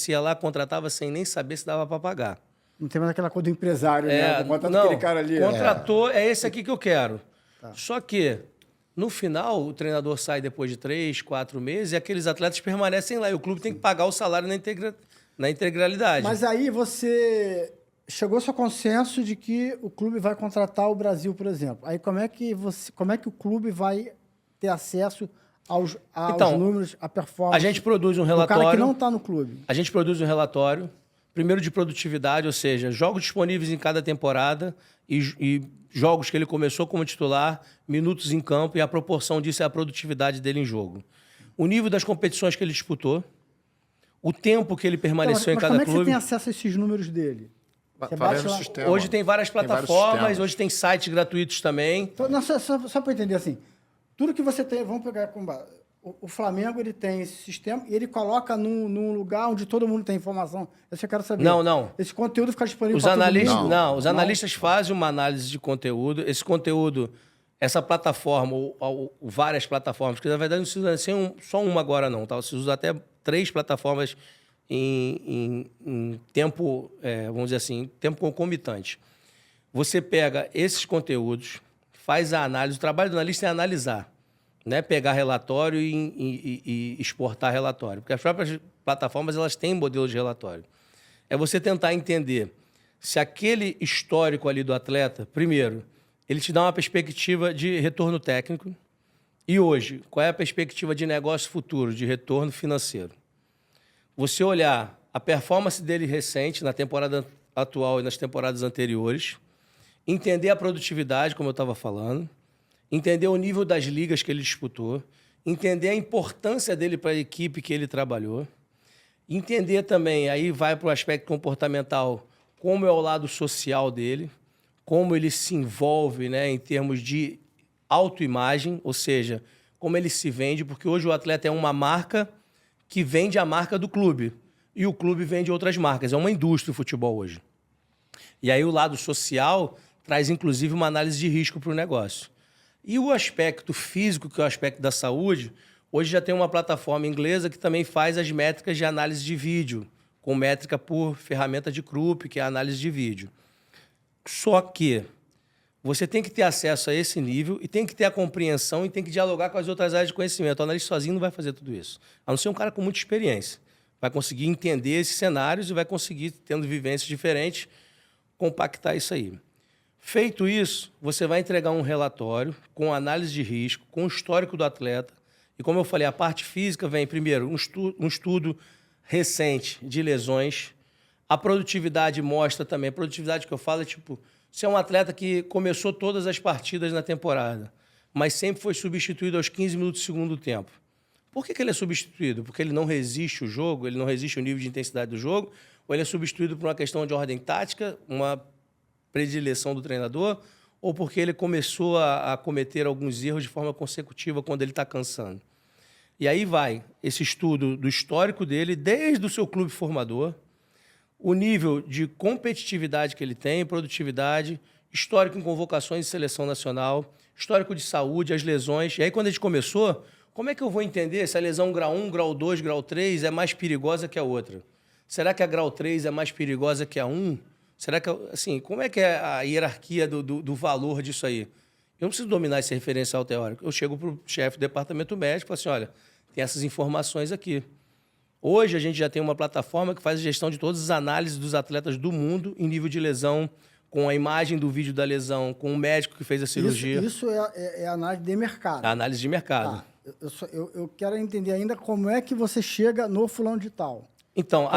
ia lá, contratava sem nem saber se dava para pagar. Não tem mais aquela coisa do empresário, né? Contrata aquele cara ali. Contratou, é esse aqui que eu quero. Tá. Só que, no final, o treinador sai depois de 3, 4 meses e aqueles atletas permanecem lá. E o clube tem que pagar o salário na integralidade. Mas aí você chegou ao consenso de que o clube vai contratar o Brasil, por exemplo. Aí como é que o clube vai ter acesso aos Então, números, a performance. A gente produz um do relatório. cara que não está no clube. A gente produz um relatório, primeiro de produtividade, ou seja, jogos disponíveis em cada temporada e jogos que ele começou como titular, minutos em campo e a proporção disso é a produtividade dele em jogo. O nível das competições que ele disputou, o tempo que ele permaneceu em cada como é que clube. você tem acesso a esses números dele? Você Falei bate no lá- sistema. Hoje tem várias Tem vários plataformas, sistemas. hoje tem sites gratuitos também. Então, não, só para entender assim, tudo que você tem, vamos pegar com o Flamengo, ele tem esse sistema e ele coloca num lugar onde todo mundo tem informação. Isso eu quero saber. Não. Esse conteúdo fica disponível Os para todo analistas, mundo? os analistas fazem uma análise de conteúdo. Esse conteúdo, essa plataforma, ou várias plataformas, que na verdade não se usa só uma agora não, tá? Se usa até 3 plataformas em tempo, vamos dizer assim, em tempo concomitante. Você pega esses conteúdos, faz a análise. O trabalho do analista é analisar, né? Pegar relatório e exportar relatório. Porque as próprias plataformas elas têm modelo de relatório. É você tentar entender se aquele histórico ali do atleta, primeiro, ele te dá uma perspectiva de retorno técnico. E hoje, qual é a perspectiva de negócio futuro, de retorno financeiro? Você olhar a performance dele recente, na temporada atual e nas temporadas anteriores, entender a produtividade, como eu estava falando, entender o nível das ligas que ele disputou, entender a importância dele para a equipe que ele trabalhou, entender também, aí vai para o aspecto comportamental, como é o lado social dele, como ele se envolve, né, em termos de autoimagem, ou seja, como ele se vende, porque hoje o atleta é uma marca que vende a marca do clube e o clube vende outras marcas. É uma indústria o futebol hoje. E aí o lado social traz, inclusive, uma análise de risco para o negócio. E o aspecto físico, que é o aspecto da saúde, hoje já tem uma plataforma inglesa que também faz as métricas de análise de vídeo, com métrica por ferramenta de Krupp, que é a análise de vídeo. Só que você tem que ter acesso a esse nível e tem que ter a compreensão e tem que dialogar com as outras áreas de conhecimento. O analista sozinho não vai fazer tudo isso. A não ser um cara com muita experiência. Vai conseguir entender esses cenários e vai conseguir, tendo vivências diferentes, compactar isso aí. Feito isso, você vai entregar um relatório com análise de risco, com o histórico do atleta. E como eu falei, a parte física vem, primeiro, um estudo recente de lesões. A produtividade mostra também. A produtividade que eu falo é tipo, você é um atleta que começou todas as partidas na temporada, mas sempre foi substituído aos 15 minutos do segundo tempo. Por que ele é substituído? Porque ele não resiste o jogo, ele não resiste o nível de intensidade do jogo, ou ele é substituído por uma questão de ordem tática, uma predileção do treinador, ou porque ele começou a cometer alguns erros de forma consecutiva quando ele está cansando. E aí vai esse estudo do histórico dele, desde o seu clube formador, o nível de competitividade que ele tem, produtividade, histórico em convocações de seleção nacional, histórico de saúde, as lesões. E aí, quando a gente começou, como é que eu vou entender se a lesão grau 1, grau 2, grau 3 é mais perigosa que a outra? Será que a grau 3 é mais perigosa que a 1? Será que, assim, como é que é a hierarquia do valor disso aí? Eu não preciso dominar esse referencial teórico. Eu chego para o chefe do departamento médico e falo assim, olha, tem essas informações aqui. Hoje, a gente já tem uma plataforma que faz a gestão de todas as análises dos atletas do mundo em nível de lesão, com a imagem do vídeo da lesão, com o médico que fez a cirurgia. Isso é análise de mercado. A análise de mercado. Eu quero entender ainda como é que você chega no fulano de tal. Então,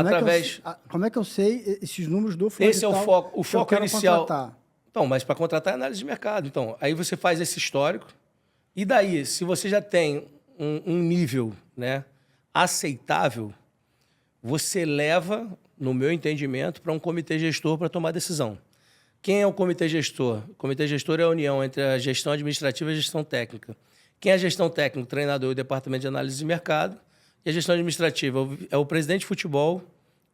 Como é que eu sei esses números do fulano de esse tal? é o foco, o foco inicial. Contratar? Então, mas para contratar é análise de mercado. Então, aí você faz esse histórico. E daí, se você já tem um nível, né, aceitável, você leva, no meu entendimento, para um comitê gestor para tomar decisão. Quem é o comitê gestor? O comitê gestor é a união entre a gestão administrativa e a gestão técnica. Quem é a gestão técnica? O treinador e o departamento de análise de mercado. E a gestão administrativa é o presidente de futebol,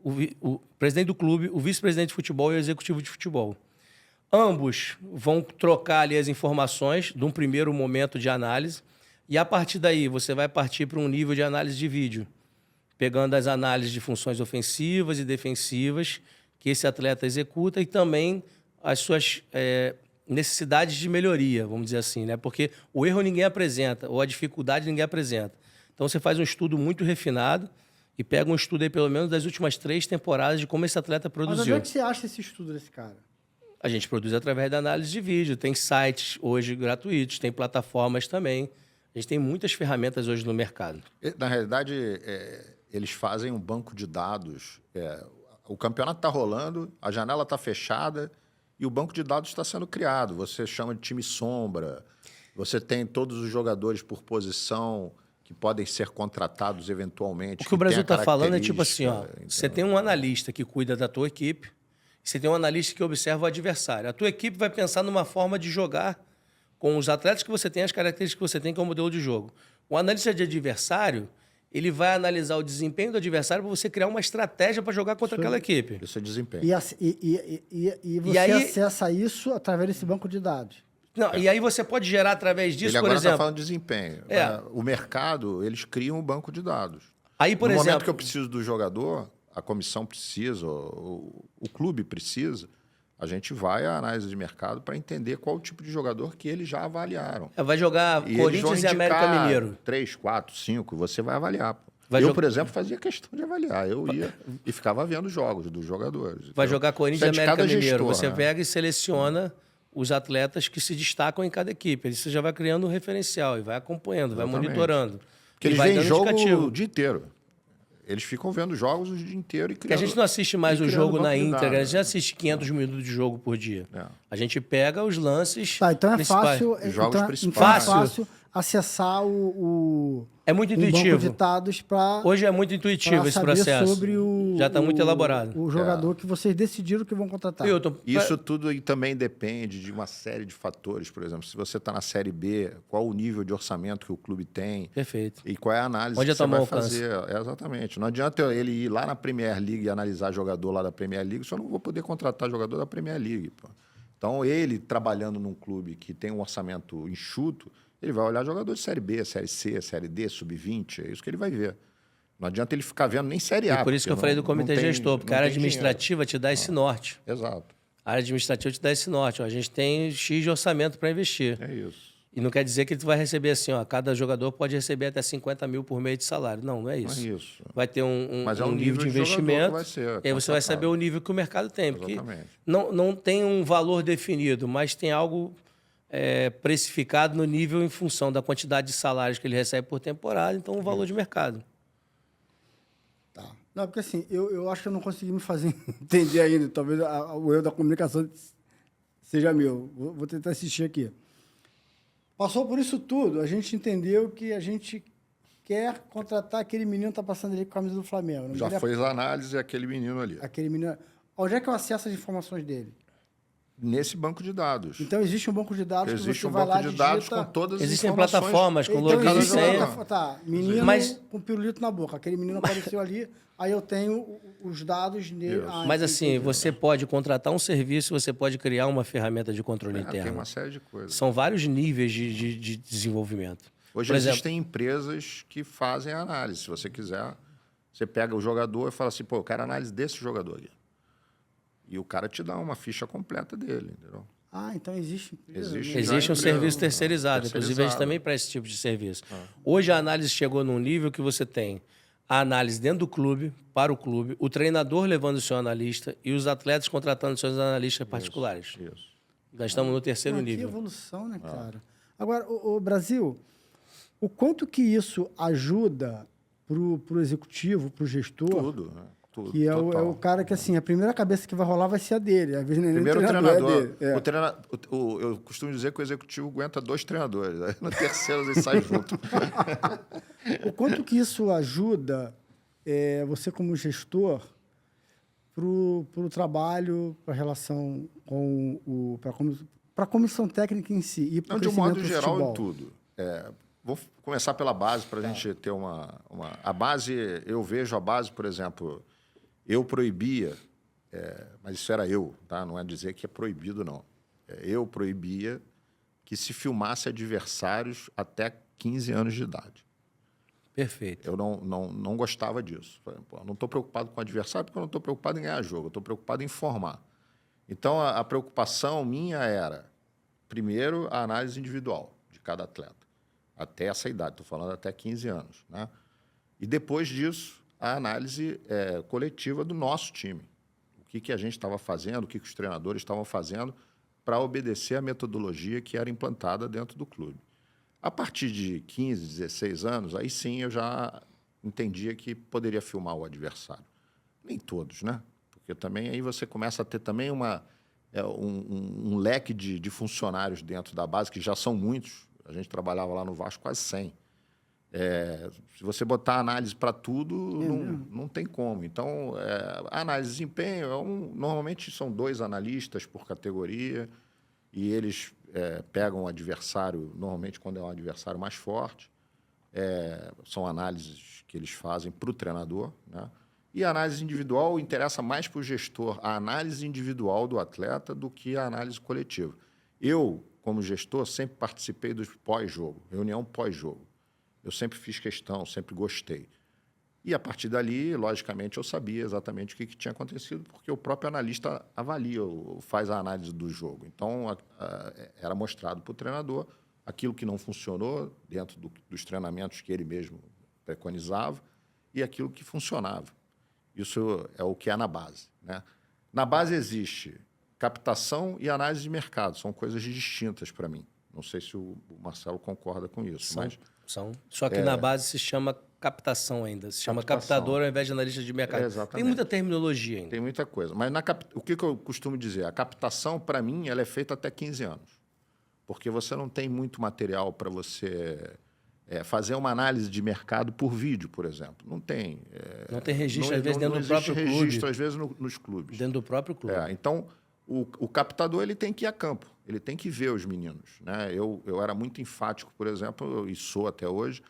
o presidente do clube, o vice-presidente de futebol e o executivo de futebol. Ambos vão trocar ali as informações de um primeiro momento de análise e, a partir daí, você vai partir para um nível de análise de vídeo, pegando as análises de funções ofensivas e defensivas que esse atleta executa e também as suas necessidades de melhoria, vamos dizer assim, né? Porque o erro ninguém apresenta, ou a dificuldade ninguém apresenta. Então, você faz um estudo muito refinado e pega um estudo aí, pelo menos, das últimas 3 temporadas de como esse atleta produziu. Mas onde é que você acha esse estudo desse cara? A gente produz através da análise de vídeo. Tem sites hoje gratuitos, tem plataformas também. A gente tem muitas ferramentas hoje no mercado. Na realidade, eles fazem um banco de dados. O campeonato está rolando, a janela está fechada e o banco de dados está sendo criado. Você chama de time sombra, você tem todos os jogadores por posição que podem ser contratados eventualmente. O que o Brasil está falando é tipo assim, ó, então... você tem um analista que cuida da tua equipe, você tem um analista que observa o adversário. A tua equipe vai pensar numa forma de jogar com os atletas que você tem, as características que você tem, que é o modelo de jogo. O analista de adversário, ele vai analisar o desempenho do adversário para você criar uma estratégia para jogar contra aquela equipe. Isso é desempenho. E você acessa isso através desse banco de dados. Não, e aí você pode gerar através disso, Ele agora por exemplo... está falando de desempenho. O mercado, eles criam um banco de dados. Aí, por no exemplo... momento que eu preciso do jogador, a comissão precisa, o clube precisa, a gente vai à análise de mercado para entender qual o tipo de jogador que eles já avaliaram. Vai jogar E Corinthians e América Mineiro. 3, 4, 5, você vai avaliar. Por exemplo, fazia questão de avaliar. Eu ia e ficava vendo jogos dos jogadores. Vai jogar Corinthians e América Mineiro. Gestor, você né? pega e seleciona os atletas que se destacam em cada equipe. Aí você já vai criando um referencial e vai acompanhando, vai monitorando. Porque e eles vai veem dando jogo indicativo. o dia inteiro. Eles ficam vendo jogos o dia inteiro e Porque criando... a gente não assiste mais e o criando jogo banco na de íntegra, a dados. gente já assiste 500 minutos de jogo por dia. É. A gente pega os lances Tá, então é principais. fácil, Os jogos então principais. é fácil acessar É muito um banco intuitivo. de dados para Hoje é muito intuitivo esse saber processo. sobre Já está muito elaborado. o jogador que vocês decidiram que vão contratar. Hilton, Isso tudo aí também depende de uma série de fatores. Por exemplo, se você está na Série B, qual o nível de orçamento que o clube tem Perfeito. e qual é a análise Onde que a tua você vai mão alcança. fazer. Exatamente. Não adianta ele ir lá na Premier League e analisar jogador lá da Premier League, só não vou poder contratar jogador da Premier League. Pô. Então, ele trabalhando num clube que tem um orçamento enxuto, ele vai olhar jogador de Série B, Série C, Série D, Sub-20, é isso que ele vai ver. Não adianta ele ficar vendo nem Série A. E por isso que eu falei do comitê gestor, porque a área administrativa te dá esse norte. Exato. A área administrativa te dá esse norte. Ó, a gente tem X de orçamento para investir. É isso. E não quer dizer que tu vai receber assim, ó, cada jogador pode receber até 50 mil por mês de salário. Não, não é isso. Não é isso. Vai ter um Mas é um nível de nível de jogador investimento. que vai ser E aí você vai contratado. saber o nível que o mercado tem. Porque Exatamente. não tem um valor definido, mas tem algo precificado no nível em função da quantidade de salários que ele recebe por temporada, então o valor de mercado. Tá. Não, porque assim, eu acho que eu não consegui me fazer entender ainda. Talvez o erro da comunicação seja meu. Vou tentar assistir aqui. Passou por isso tudo, a gente entendeu que a gente quer contratar aquele menino que está passando ali com a camisa do Flamengo. Não Já queria- fez a análise aquele menino ali. Aquele menino... Onde é que eu acesso as informações dele? Nesse banco de dados. Então, existe um banco de dados que Existe você um vai lá, banco de dados digita... com todas as Existem informações. plataformas com Então, login e existe uma senha. plataforma- Tá, menino Mas- com pirulito na boca. Aquele menino apareceu ali, aí eu tenho os dados nele. Isso. Mas assim, você pode contratar um serviço, você pode criar uma ferramenta de controle Tem interno. uma série de coisas. São vários níveis de desenvolvimento. Hoje Por exemplo, existem empresas que fazem a análise. Se você quiser, você pega o jogador e fala assim, pô, eu quero análise desse jogador aqui. E o cara te dá uma ficha completa dele, entendeu? Ah, então existe empresa. Existe. né? existe um Já empresa, serviço terceirizado. Inclusive, a gente terceirizado. também presta esse tipo de serviço. Hoje, a análise chegou num nível que você tem a análise dentro do clube, para o clube, o treinador levando o seu analista e os atletas contratando seus analistas particulares. Isso. Nós estamos no terceiro Pô, que nível. evolução, né, cara? Agora, o Brasil, o quanto que isso ajuda pro executivo, pro gestor, Tudo, né? Tudo. que é total. o cara que, assim, a primeira cabeça que vai rolar vai ser a dele. Às vezes nem Primeiro o é treinador. dele. É. Eu costumo dizer que o executivo aguenta 2 treinadores. Aí no terceiro eles saem junto. O quanto que isso ajuda você como gestor pro trabalho, para a relação com para a comissão técnica em si e para Não, o de um modo crescimento do geral, futebol? em tudo. Vou começar pela base para a gente ter uma... A base, eu vejo a base, por exemplo, eu proibia, mas isso era eu, tá? Não é dizer que é proibido, não. Eu proibia que se filmasse adversários até 15 anos de idade. Perfeito. Eu não gostava disso. Falei, pô, não estou preocupado com o adversário porque eu não estou preocupado em ganhar jogo, eu estou preocupado em formar. Então, a preocupação minha era, primeiro, a análise individual de cada atleta, até essa idade, estou falando até 15 anos. Né? E, depois disso, a análise coletiva do nosso time. O que a gente estava fazendo, o que os treinadores estavam fazendo para obedecer à metodologia que era implantada dentro do clube. A partir de 15, 16 anos, aí sim eu já entendia que poderia filmar o adversário. Nem todos, né? Porque também aí você começa a ter também um leque de funcionários dentro da base, que já são muitos. A gente trabalhava lá no Vasco quase 100. Se você botar análise para tudo, não tem como. Então, a análise de desempenho, normalmente são 2 analistas por categoria, e eles pegam o adversário, normalmente quando é um adversário mais forte. São análises que eles fazem para o treinador, né? E a análise individual interessa mais para o gestor a análise individual do atleta do que a análise coletiva. Eu, como gestor, sempre participei dos pós-jogo, reunião pós-jogo. Eu sempre fiz questão, sempre gostei. E, a partir dali, logicamente, eu sabia exatamente o que tinha acontecido, porque o próprio analista avalia, faz a análise do jogo. Então, era mostrado para o treinador aquilo que não funcionou dentro dos treinamentos que ele mesmo preconizava e aquilo que funcionava. Isso é o que há na base, né? Na base existe captação e análise de mercado. São coisas distintas para mim. Não sei se o Marcelo concorda com isso. Só que na base se chama captação ainda. Se chama Captação. captador ao invés de analista de mercado. Exatamente. Tem muita terminologia ainda. Tem muita coisa. Mas o que eu costumo dizer? A captação, para mim, ela é feita até 15 anos. Porque você não tem muito material para você fazer uma análise de mercado por vídeo, por exemplo. Não tem. Não tem registro, às vezes, dentro do próprio clube. Não existe registro, às vezes, nos clubes. Dentro do próprio clube. Então, o captador ele tem que ir a campo. Ele tem que ver os meninos, né? Eu era muito enfático, por exemplo, e sou até hoje,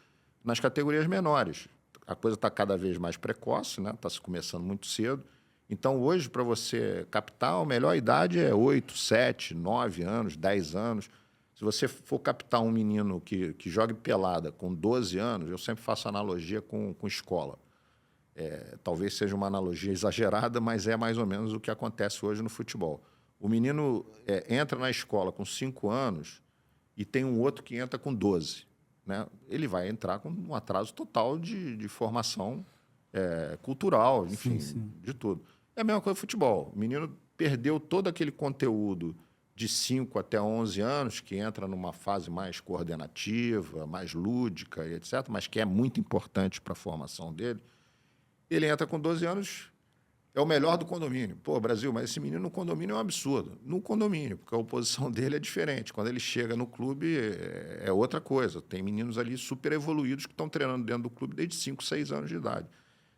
nas categorias menores. A coisa está cada vez mais precoce, né? Está se começando muito cedo. Então, hoje, para você captar, a melhor idade é 8, 7, 9 anos, 10 anos. Se você for captar um menino que jogue pelada com 12 anos, eu sempre faço analogia com escola. Talvez seja uma analogia exagerada, mas é mais ou menos o que acontece hoje no futebol. O menino entra na escola com 5 anos e tem um outro que entra com 12. Né? Ele vai entrar com um atraso total de formação cultural, enfim, sim. De tudo. É a mesma coisa do futebol. O menino perdeu todo aquele conteúdo de 5 até 11 anos, que entra numa fase mais coordenativa, mais lúdica, e etc., mas que é muito importante para a formação dele. Ele entra com 12 anos, é o melhor do condomínio. Pô, Brasil, mas esse menino no condomínio é um absurdo. No condomínio, porque a oposição dele é diferente. Quando ele chega no clube, é outra coisa. Tem meninos ali super evoluídos que estão treinando dentro do clube desde 5, 6 anos de idade.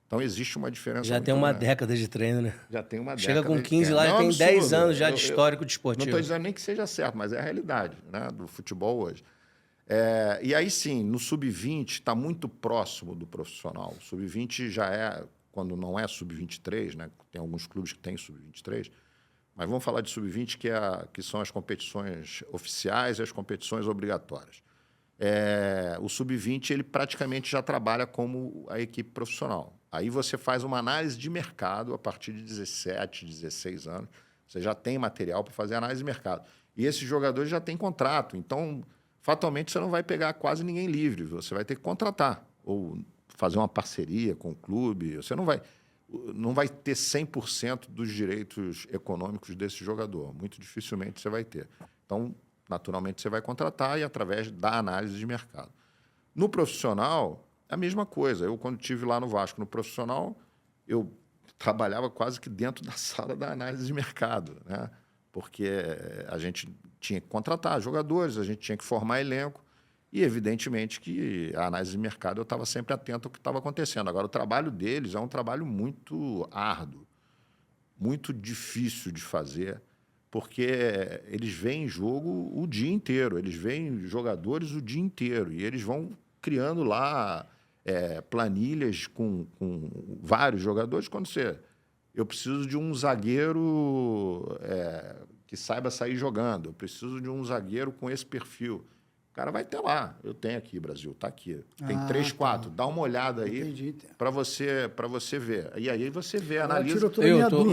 Então, existe uma diferença. Já tem uma década de treino, né? Já tem uma década. Chega com 15 lá e tem 10 anos já de histórico de esportivo. Não estou dizendo nem que seja certo, mas é a realidade, né, do futebol hoje. E aí, sim, no sub-20 está muito próximo do profissional. O sub-20 já é, quando não é sub-23, né? Tem alguns clubes que têm sub-23, mas vamos falar de sub-20, que são as competições oficiais e as competições obrigatórias. O sub-20 ele praticamente já trabalha como a equipe profissional. Aí você faz uma análise de mercado a partir de 17, 16 anos. Você já tem material para fazer análise de mercado. E esses jogadores já têm contrato. Então, fatalmente, você não vai pegar quase ninguém livre. Você vai ter que contratar ou fazer uma parceria com o clube. Você não vai ter 100% dos direitos econômicos desse jogador. Muito dificilmente você vai ter. Então, naturalmente, você vai contratar e através da análise de mercado. No profissional, a mesma coisa. Eu, quando estive lá no Vasco, no profissional, eu trabalhava quase que dentro da sala da análise de mercado, né? Porque a gente tinha que contratar jogadores, a gente tinha que formar elenco e, evidentemente, que a análise de mercado eu estava sempre atento ao que estava acontecendo. Agora, o trabalho deles é um trabalho muito árduo, muito difícil de fazer, porque eles veem jogo o dia inteiro, eles veem jogadores o dia inteiro e eles vão criando lá planilhas com vários jogadores. Eu preciso de um zagueiro que saiba sair jogando, eu preciso de um zagueiro com esse perfil. O cara vai ter lá. Eu tenho aqui, Brasil, está aqui. Tem 3, 4. Dá uma olhada aí para você ver. E aí você vê, analisa.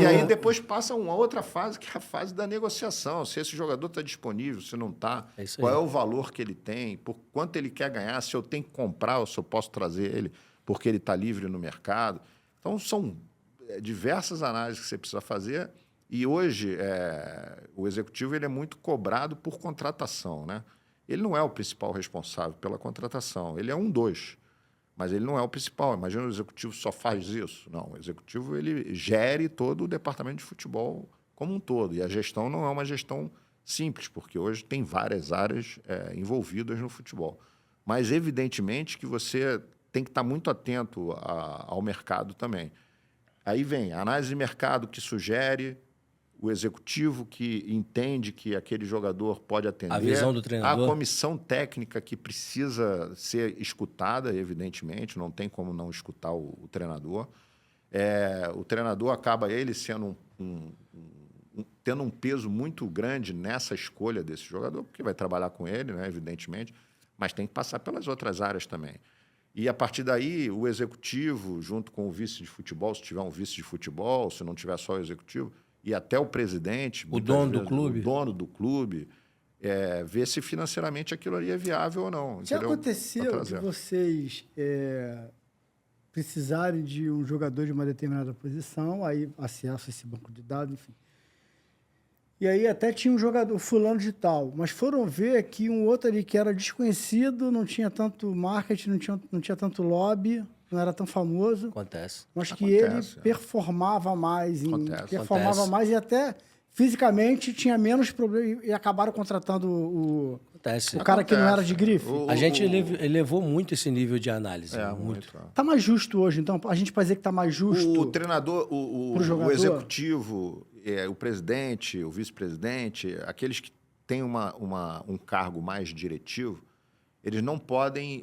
E aí depois passa uma outra fase, que é a fase da negociação. Se esse jogador está disponível, se não está, qual é o valor que ele tem, por quanto ele quer ganhar, se eu tenho que comprar ou se eu posso trazer ele porque ele está livre no mercado. Então, são diversas análises que você precisa fazer. E hoje, o executivo ele é muito cobrado por contratação, né? ele não é o principal responsável pela contratação. Ele é um dos, mas ele não é o principal. Imagina o executivo só faz isso. Não, o executivo ele gere todo o departamento de futebol como um todo. E a gestão não é uma gestão simples, porque hoje tem várias áreas envolvidas no futebol. Mas, evidentemente, que você tem que estar muito atento ao mercado também. Aí vem a análise de mercado que sugere, o executivo que entende que aquele jogador pode atender. A visão do treinador. A comissão técnica que precisa ser escutada, evidentemente, não tem como não escutar o treinador. O treinador acaba ele sendo tendo um peso muito grande nessa escolha desse jogador, porque vai trabalhar com ele, né, evidentemente, mas tem que passar pelas outras áreas também. E, a partir daí, o executivo, junto com o vice de futebol, se tiver um vice de futebol, se não tiver só o executivo, e até o presidente... O dono do clube. O dono do clube, ver se financeiramente aquilo ali é viável ou não. Já entendeu? aconteceu de vocês precisarem de um jogador de uma determinada posição, aí acesso a esse banco de dados, enfim. E aí até tinha um jogador fulano de tal, mas foram ver que um outro ali que era desconhecido, não tinha tanto marketing, não tinha tanto lobby, não era tão famoso. Acontece. Mas que ele performava mais, mais e até fisicamente tinha menos problema e acabaram contratando o cara que não era de grife. A gente elevou muito esse nível de análise. Muito. Tá mais justo hoje, então? A gente pode dizer que tá mais justo. O treinador, o executivo, o presidente, o vice-presidente, aqueles que têm um cargo mais diretivo, eles não podem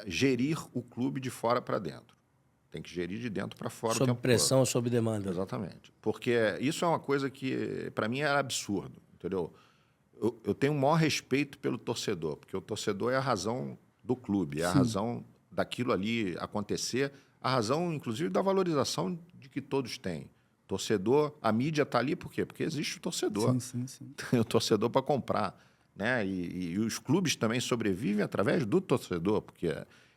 gerir o clube de fora para dentro. Tem que gerir de dentro para fora. Sob pressão, sob demanda. Exatamente. Porque isso é uma coisa que, para mim, era absurdo, entendeu? Eu tenho o maior respeito pelo torcedor, porque o torcedor é a razão do clube, é a razão daquilo ali acontecer, a razão, inclusive, da valorização de que todos têm. Torcedor, a mídia está ali por quê? Porque existe o torcedor. Sim. Tem o torcedor para comprar, né? E os clubes também sobrevivem através do torcedor, porque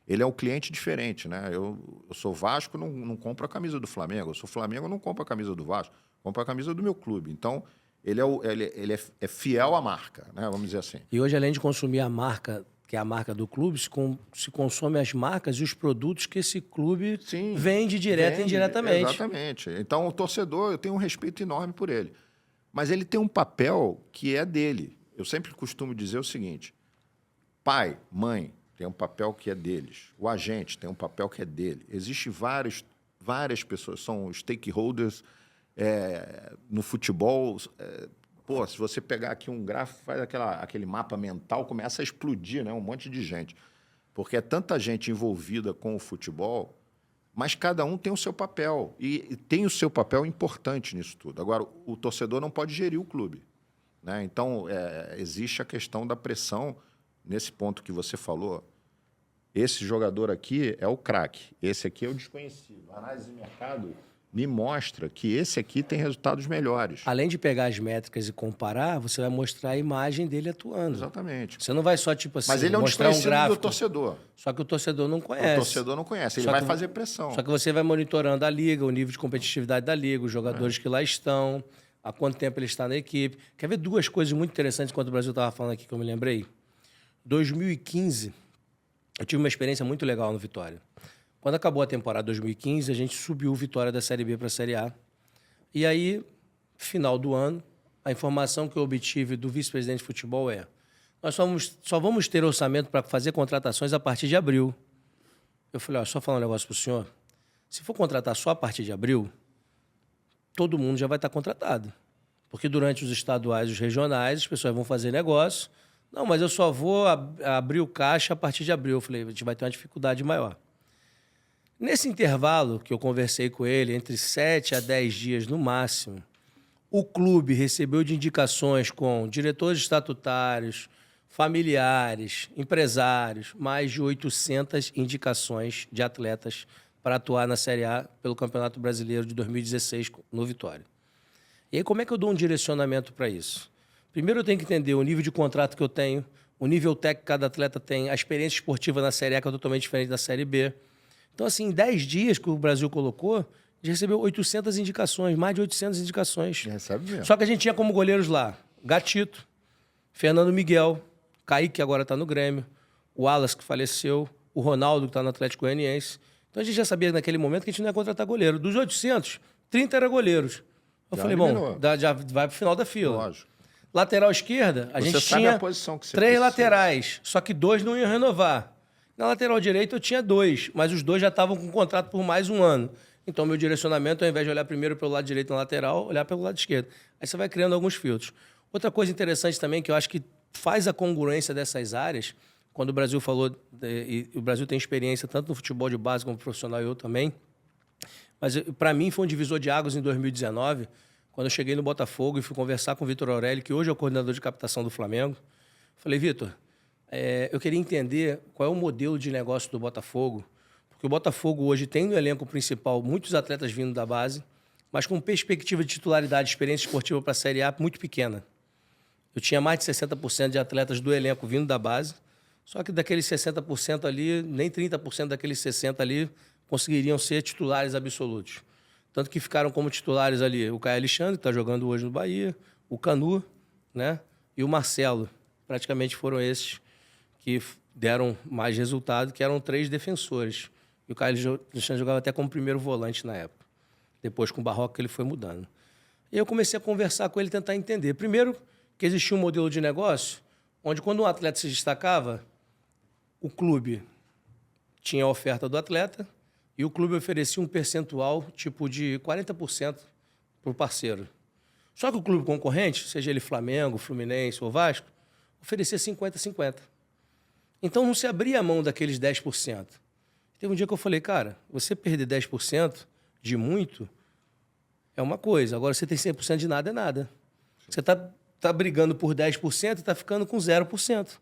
ele é um cliente diferente, né? Eu sou Vasco, não compro a camisa do Flamengo. Eu sou Flamengo, não compro a camisa do Vasco. Compro a camisa do meu clube. Então, ele é fiel à marca, né? Vamos dizer assim. E hoje, além de consumir a marca, que é a marca do clube, se consome as marcas e os produtos que esse clube vende direto e indiretamente. Exatamente. Então, o torcedor, eu tenho um respeito enorme por ele. Mas ele tem um papel que é dele. Eu sempre costumo dizer o seguinte: pai, mãe, tem um papel que é deles. O agente tem um papel que é dele. Existem várias pessoas, são stakeholders no futebol. Se você pegar aqui um gráfico, faz aquele mapa mental, começa a explodir, né? Um monte de gente. Porque é tanta gente envolvida com o futebol, mas cada um tem o seu papel. E tem o seu papel importante nisso tudo. Agora, o torcedor não pode gerir o clube, né? Então, existe a questão da pressão. Nesse ponto que você falou, esse jogador aqui é o craque, esse aqui é o desconhecido. A análise de mercado me mostra que esse aqui tem resultados melhores. Além de pegar as métricas e comparar, você vai mostrar a imagem dele atuando. Exatamente. Você não vai só, tipo assim, mas ele é um mostrar um gráfico do torcedor. Só que o torcedor não conhece. O torcedor não conhece, ele vai fazer pressão. Só que você vai monitorando a liga, o nível de competitividade da liga, os jogadores que lá estão, há quanto tempo ele está na equipe. Quer ver duas coisas muito interessantes enquanto o Brasil estava falando aqui que eu me lembrei? 2015, eu tive uma experiência muito legal no Vitória. Quando acabou a temporada 2015, a gente subiu o Vitória da Série B para a Série A. E aí, final do ano, a informação que eu obtive do vice-presidente de futebol nós só vamos ter orçamento para fazer contratações a partir de abril. Eu falei, só falar um negócio para o senhor. Se for contratar só a partir de abril, todo mundo já vai estar contratado. Porque durante os estaduais e os regionais, as pessoas vão fazer negócio. Não, mas eu só vou abrir o caixa a partir de abril. Eu falei, a gente vai ter uma dificuldade maior. Nesse intervalo que eu conversei com ele, entre 7 a 10 dias no máximo, o clube recebeu de indicações com diretores estatutários, familiares, empresários, mais de 800 indicações de atletas para atuar na Série A pelo Campeonato Brasileiro de 2016 no Vitória. E aí, como é que eu dou um direcionamento para isso? Primeiro, eu tenho que entender o nível de contrato que eu tenho, o nível técnico que cada atleta tem, a experiência esportiva na Série A, que é totalmente diferente da Série B. Então, assim, em 10 dias que o Brasil colocou, a gente recebeu 800 indicações, mais de 800 indicações. Recebe mesmo. Só que a gente tinha como goleiros lá Gatito, Fernando Miguel, Kaique, que agora está no Grêmio, o Wallace, que faleceu, o Ronaldo, que está no Atlético Goianiense. Então a gente já sabia naquele momento que a gente não ia contratar goleiro. Dos 800, 30 eram goleiros. Eu falei, bom, já vai para o final da fila. Lógico. Lateral esquerda, a gente tinha a posição que você 3 precisa. laterais, só que 2 não iam renovar. Na lateral direita eu tinha 2, mas os 2 já estavam com contrato por mais um ano. Então, meu direcionamento, ao invés de olhar primeiro pelo lado direito na lateral, olhar pelo lado esquerdo. Aí você vai criando alguns filtros. Outra coisa interessante também, que eu acho que faz a congruência dessas áreas, quando o Brasil falou, e o Brasil tem experiência tanto no futebol de base como profissional e eu também, mas para mim foi um divisor de águas em 2019, quando eu cheguei no Botafogo e fui conversar com o Vitor Aurélio, que hoje é o coordenador de captação do Flamengo. Falei, Vitor, eu queria entender qual é o modelo de negócio do Botafogo, porque o Botafogo hoje tem no elenco principal muitos atletas vindo da base, mas com perspectiva de titularidade, experiência esportiva para a Série A muito pequena. Eu tinha mais de 60% de atletas do elenco vindo da base, só que daqueles 60% ali, nem 30% daqueles 60% ali conseguiriam ser titulares absolutos. Tanto que ficaram como titulares ali o Caio Alexandre, que está jogando hoje no Bahia, o Canu, né, e o Marcelo. Praticamente foram esses que deram mais resultado, que eram 3 defensores. E o Caio Alexandre jogava até como primeiro volante na época. Depois, com o Barroca, ele foi mudando. E eu comecei a conversar com ele, tentar entender. Primeiro, que existia um modelo de negócio onde, quando um atleta se destacava, o clube tinha a oferta do atleta e o clube oferecia um percentual tipo de 40% para o parceiro. Só que o clube concorrente, seja ele Flamengo, Fluminense ou Vasco, oferecia 50-50. Então não se abria a mão daqueles 10%. Teve um dia que eu falei, cara, você perder 10% de muito é uma coisa, agora você tem 100% de nada é nada. Você está brigando por 10% e está ficando com 0%.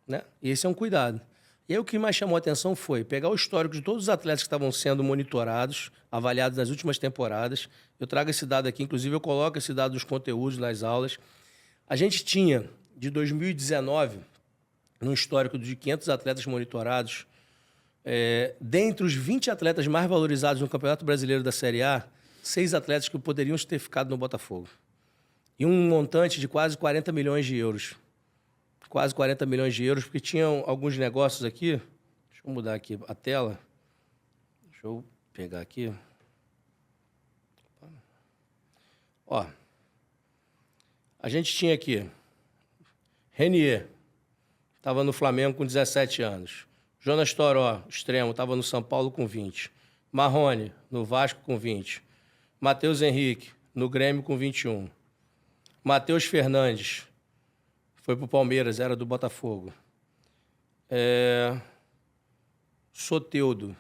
Né? E esse é um cuidado. E aí o que mais chamou a atenção foi pegar o histórico de todos os atletas que estavam sendo monitorados, avaliados nas últimas temporadas. Eu trago esse dado aqui, inclusive eu coloco esse dado nos conteúdos, nas aulas. A gente tinha, de 2019, num histórico de 500 atletas monitorados, dentre os 20 atletas mais valorizados no Campeonato Brasileiro da Série A, 6 atletas que poderiam ter ficado no Botafogo. E um montante de quase 40 milhões de euros. Quase 40 milhões de euros, porque tinham alguns negócios aqui. Deixa eu mudar aqui a tela. Deixa eu pegar aqui. Ó, a gente tinha aqui Renier, estava no Flamengo com 17 anos. Jonas Toró, extremo, estava no São Paulo com 20. Marrone, no Vasco com 20. Matheus Henrique, no Grêmio com 21. Matheus Fernandes, foi para o Palmeiras, era do Botafogo. Soteldo,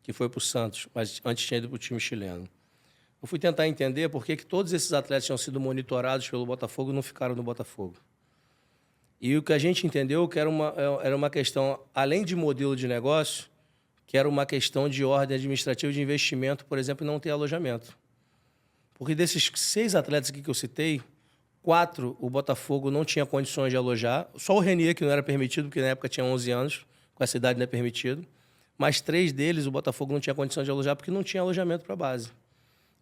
que foi para o Santos, mas antes tinha ido para o time chileno. Eu fui tentar entender por que todos esses atletas tinham sido monitorados pelo Botafogo e não ficaram no Botafogo. E o que a gente entendeu que era uma questão, além de modelo de negócio, que era uma questão de ordem administrativa de investimento, por exemplo, não ter alojamento. Porque desses 6 atletas aqui que eu citei, 4 o Botafogo não tinha condições de alojar. Só o Renier, que não era permitido, porque na época tinha 11 anos, com essa idade não é permitido. Mas 3 deles o Botafogo não tinha condições de alojar porque não tinha alojamento para a base.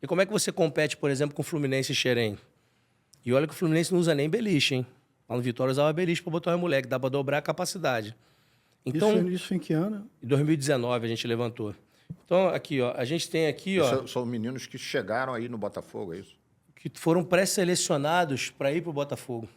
E como é que você compete, por exemplo, com o Fluminense e Xerém? E olha que o Fluminense não usa nem beliche, hein? Lá no Vitória usava beliche para botar o moleque, dá para dobrar a capacidade. Então, isso em que ano? Em 2019 a gente levantou. Então, aqui, ó, a gente tem aqui, ó... São meninos que chegaram aí no Botafogo, é isso? Que foram pré-selecionados para ir para o Botafogo.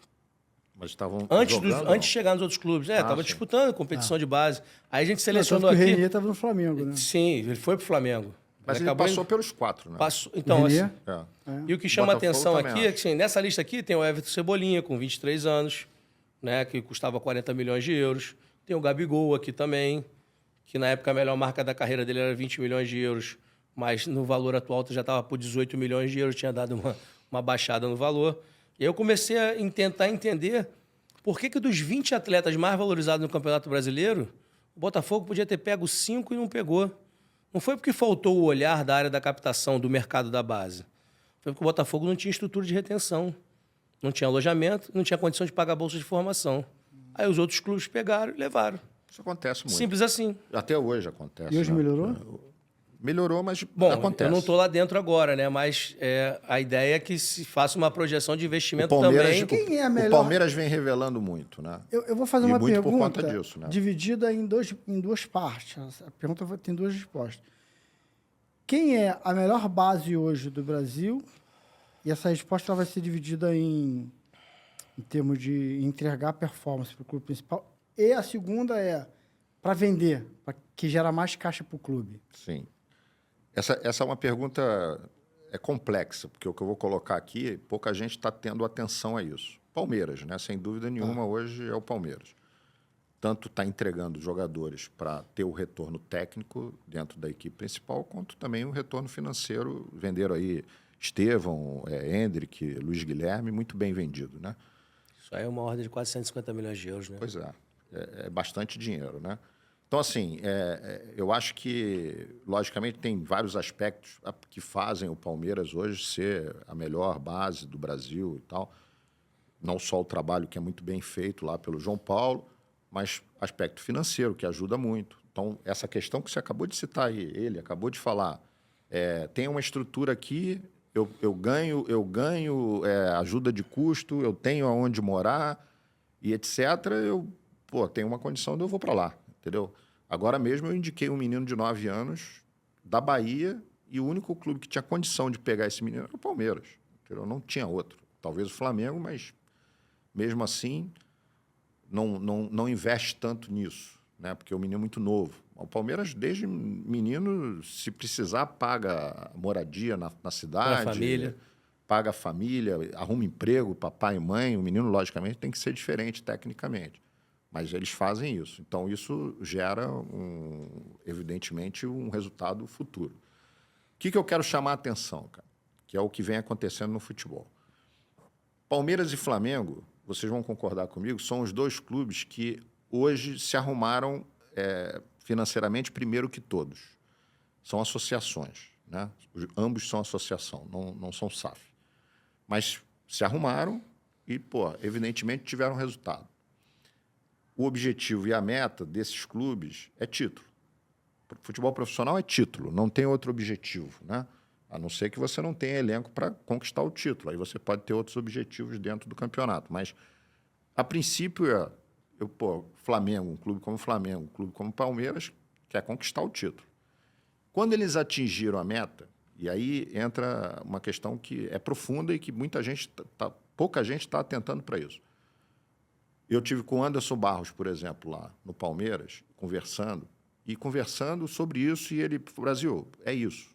Mas estavam antes de chegar nos outros clubes. Estava disputando competição de base. Aí a gente selecionou aqui... O Renier estava no Flamengo, né? Sim, ele foi para o Flamengo. Mas ele passou pelos 4, né? Então, assim, É. E o que chama a atenção aqui também é que assim, nessa lista aqui tem o Everton Cebolinha, com 23 anos, né, que custava 40 milhões de euros. Tem o Gabigol aqui também, que na época a melhor marca da carreira dele era 20 milhões de euros, mas no valor atual já estava por 18 milhões de euros, tinha dado uma baixada no valor. E aí eu comecei a tentar entender por que dos 20 atletas mais valorizados no Campeonato Brasileiro, o Botafogo podia ter pego 5 e não pegou. Não foi porque faltou o olhar da área da captação, do mercado da base. Foi porque o Botafogo não tinha estrutura de retenção. Não tinha alojamento, não tinha condição de pagar a bolsa de formação. Aí os outros clubes pegaram e levaram. Isso acontece muito. Simples assim. Até hoje acontece. E hoje né? melhorou? Melhorou, mas Bom, acontece. eu não estou lá dentro agora, né? Mas a ideia é que se faça uma projeção de investimento O Palmeiras, também. Quem é a melhor- o Palmeiras vem revelando muito, né? Eu vou fazer E uma muito pergunta por conta disso, né? dividida em duas partes. A pergunta tem duas respostas. Quem é a melhor base hoje do Brasil? E essa resposta ela vai ser dividida em termos de entregar performance para o clube principal. E a segunda é para vender, para que gera mais caixa para o clube. Sim. Essa é uma pergunta complexa, porque o que eu vou colocar aqui, pouca gente está tendo atenção a isso. Palmeiras, né? Sem dúvida nenhuma, hoje é o Palmeiras. Tanto está entregando jogadores para ter o retorno técnico dentro da equipe principal, quanto também o retorno financeiro. Venderam aí Estevão, Hendrick, Luiz Guilherme, muito bem vendido, né? Isso aí é uma ordem de quase 150 milhões de euros, né? Pois é, é bastante dinheiro, né? Então, assim, eu acho que, logicamente, tem vários aspectos que fazem o Palmeiras hoje ser a melhor base do Brasil e tal. Não só o trabalho que é muito bem feito lá pelo João Paulo, mas aspecto financeiro, que ajuda muito. Então, essa questão que você acabou de citar aí, ele acabou de falar, tem uma estrutura aqui, eu ganho ajuda de custo, eu tenho aonde morar e etc. Tenho uma condição de eu vou para lá, entendeu? Agora mesmo eu indiquei um menino de 9 anos da Bahia e o único clube que tinha condição de pegar esse menino era o Palmeiras, entendeu? Não tinha outro. Talvez o Flamengo, mas mesmo assim não investe tanto nisso, né? Porque o menino é muito novo. O Palmeiras, desde menino, se precisar, paga moradia na cidade, Pra família. paga a família, arruma emprego para pai e mãe. O menino, logicamente, tem que ser diferente tecnicamente. Mas eles fazem isso. Então, isso gera, evidentemente, um resultado futuro. O que eu quero chamar a atenção, cara? Que é o que vem acontecendo no futebol. Palmeiras e Flamengo, vocês vão concordar comigo, são os dois clubes que hoje se arrumaram financeiramente primeiro que todos. São associações, né? Ambos são associação, não são SAF. Mas se arrumaram e, evidentemente, tiveram resultado. O objetivo e a meta desses clubes é título. Futebol profissional é título, não tem outro objetivo, né? A não ser que você não tenha elenco para conquistar o título. Aí você pode ter outros objetivos dentro do campeonato. Mas, a princípio, Flamengo, um clube como Flamengo, um clube como Palmeiras, quer conquistar o título. Quando eles atingiram a meta, e aí entra uma questão que é profunda e que pouca gente está atentando para isso. Eu tive com o Anderson Barros, por exemplo, lá no Palmeiras, conversando sobre isso, e ele falou, Brasil, é isso.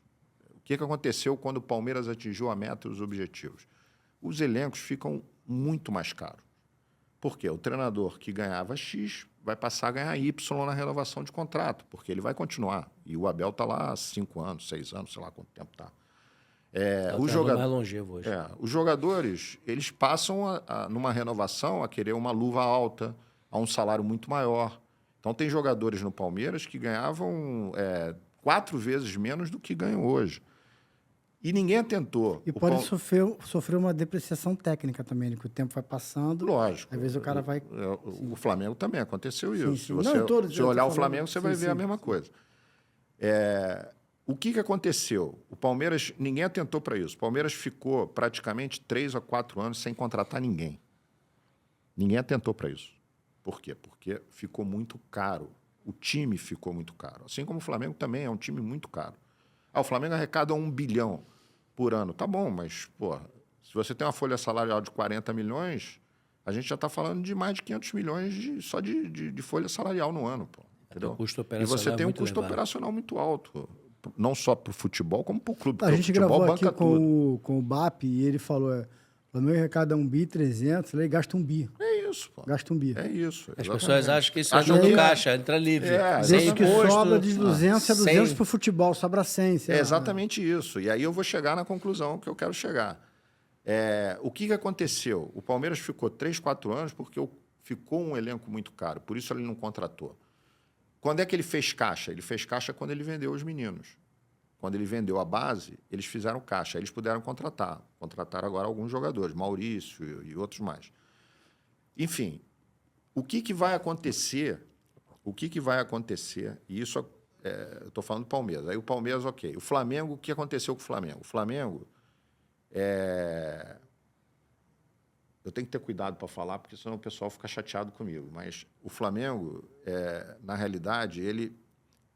O que aconteceu quando o Palmeiras atingiu a meta e os objetivos? Os elencos ficam muito mais caros. Por quê? O treinador que ganhava X vai passar a ganhar Y na renovação de contrato, porque ele vai continuar. E o Abel está lá há 5 anos, 6 anos, sei lá quanto tempo está. O jogador mais longevo hoje. Os jogadores, eles passam, numa renovação, a querer uma luva alta, a um salário muito maior. Então, tem jogadores no Palmeiras que ganhavam 4 vezes menos do que ganham hoje. E ninguém atentou. E pode sofrer uma depreciação técnica também, né? Que o tempo vai passando. Lógico. Às vezes o cara vai... O Flamengo também aconteceu isso. Sim. Se você olhar o Flamengo, você vai ver a mesma coisa. O que aconteceu? O Palmeiras, ninguém atentou para isso. O Palmeiras ficou praticamente 3 a 4 anos sem contratar ninguém. Ninguém atentou para isso. Por quê? Porque ficou muito caro. O time ficou muito caro. Assim como o Flamengo também é um time muito caro. O Flamengo arrecada 1 bilhão por ano. Tá bom, mas, se você tem uma folha salarial de 40 milhões, a gente já está falando de mais de 500 milhões só de folha salarial no ano. Entendeu? O custo E você tem um muito custo elevado. operacional muito alto. Não só para o futebol, como para o clube. A gente futebol gravou aqui banca tudo. com o BAP e ele falou, o Flamengo arrecada 1 bi 300, ele gasta 1 bi. É isso, pô. Gasta 1 bi. É isso. As exatamente. pessoas acham que isso é Acham jogo que- caixa, entra livre. Desde que imposto, sobra de 200 a 200 sem- pro futebol, sobra 100. sei É lá. exatamente isso. E aí eu vou chegar na conclusão que eu quero chegar. O que aconteceu? O Palmeiras ficou 3, 4 anos porque ficou um elenco muito caro. Por isso ele não contratou. Quando é que ele fez caixa? Ele fez caixa quando ele vendeu os meninos. Quando ele vendeu a base, eles fizeram caixa. Aí eles puderam contratar. Contrataram agora alguns jogadores, Maurício e outros mais. Enfim, o que vai acontecer? O que vai acontecer? E isso eu estou falando do Palmeiras. Aí o Palmeiras, ok. O Flamengo, o que aconteceu com o Flamengo? O Flamengo, eu tenho que ter cuidado para falar, porque senão o pessoal fica chateado comigo. Mas o Flamengo, na realidade, ele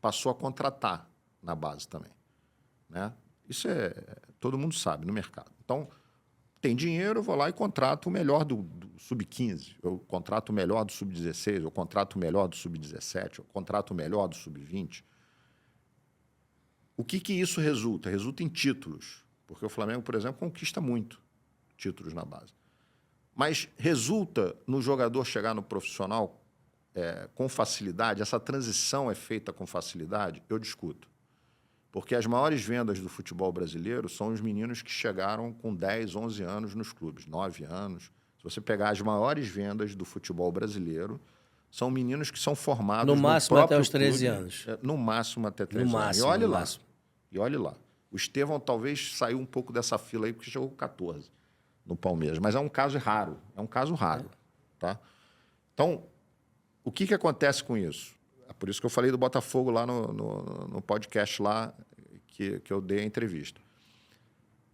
passou a contratar na base também, né? Isso todo mundo sabe no mercado. Então, tem dinheiro, eu vou lá e contrato o melhor do sub-15, eu contrato o melhor do sub-16, eu contrato o melhor do sub-17, eu contrato o melhor do sub-20. O que isso resulta? Resulta em títulos, porque o Flamengo, por exemplo, conquista muito títulos na base. Mas resulta no jogador chegar no profissional com facilidade, essa transição é feita com facilidade, eu discuto. Porque as maiores vendas do futebol brasileiro são os meninos que chegaram com 10, 11 anos nos clubes, 9 anos. Se você pegar as maiores vendas do futebol brasileiro, são meninos que são formados no máximo próprio até os 13 clube, anos. No máximo até 13 anos. Máximo, e olhe no lá. máximo. E olhe lá. O Estevão talvez saiu um pouco dessa fila aí, porque chegou com 14 no Palmeiras. Mas é um caso raro. É um caso raro. Tá? Então, o que acontece com isso? É por isso que eu falei do Botafogo lá no podcast lá que eu dei a entrevista.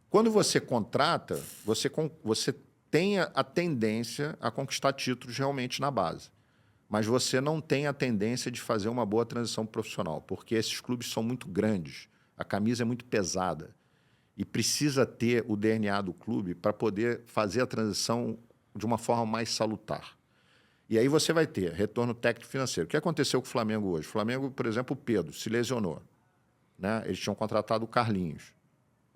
Quando você contrata, você tem a tendência a conquistar títulos realmente na base. Mas você não tem a tendência de fazer uma boa transição profissional, porque esses clubes são muito grandes, a camisa é muito pesada e precisa ter o DNA do clube para poder fazer a transição de uma forma mais salutar. E aí você vai ter retorno técnico e financeiro. O que aconteceu com o Flamengo hoje? O Flamengo, por exemplo, o Pedro se lesionou, né? Eles tinham contratado o Carlinhos.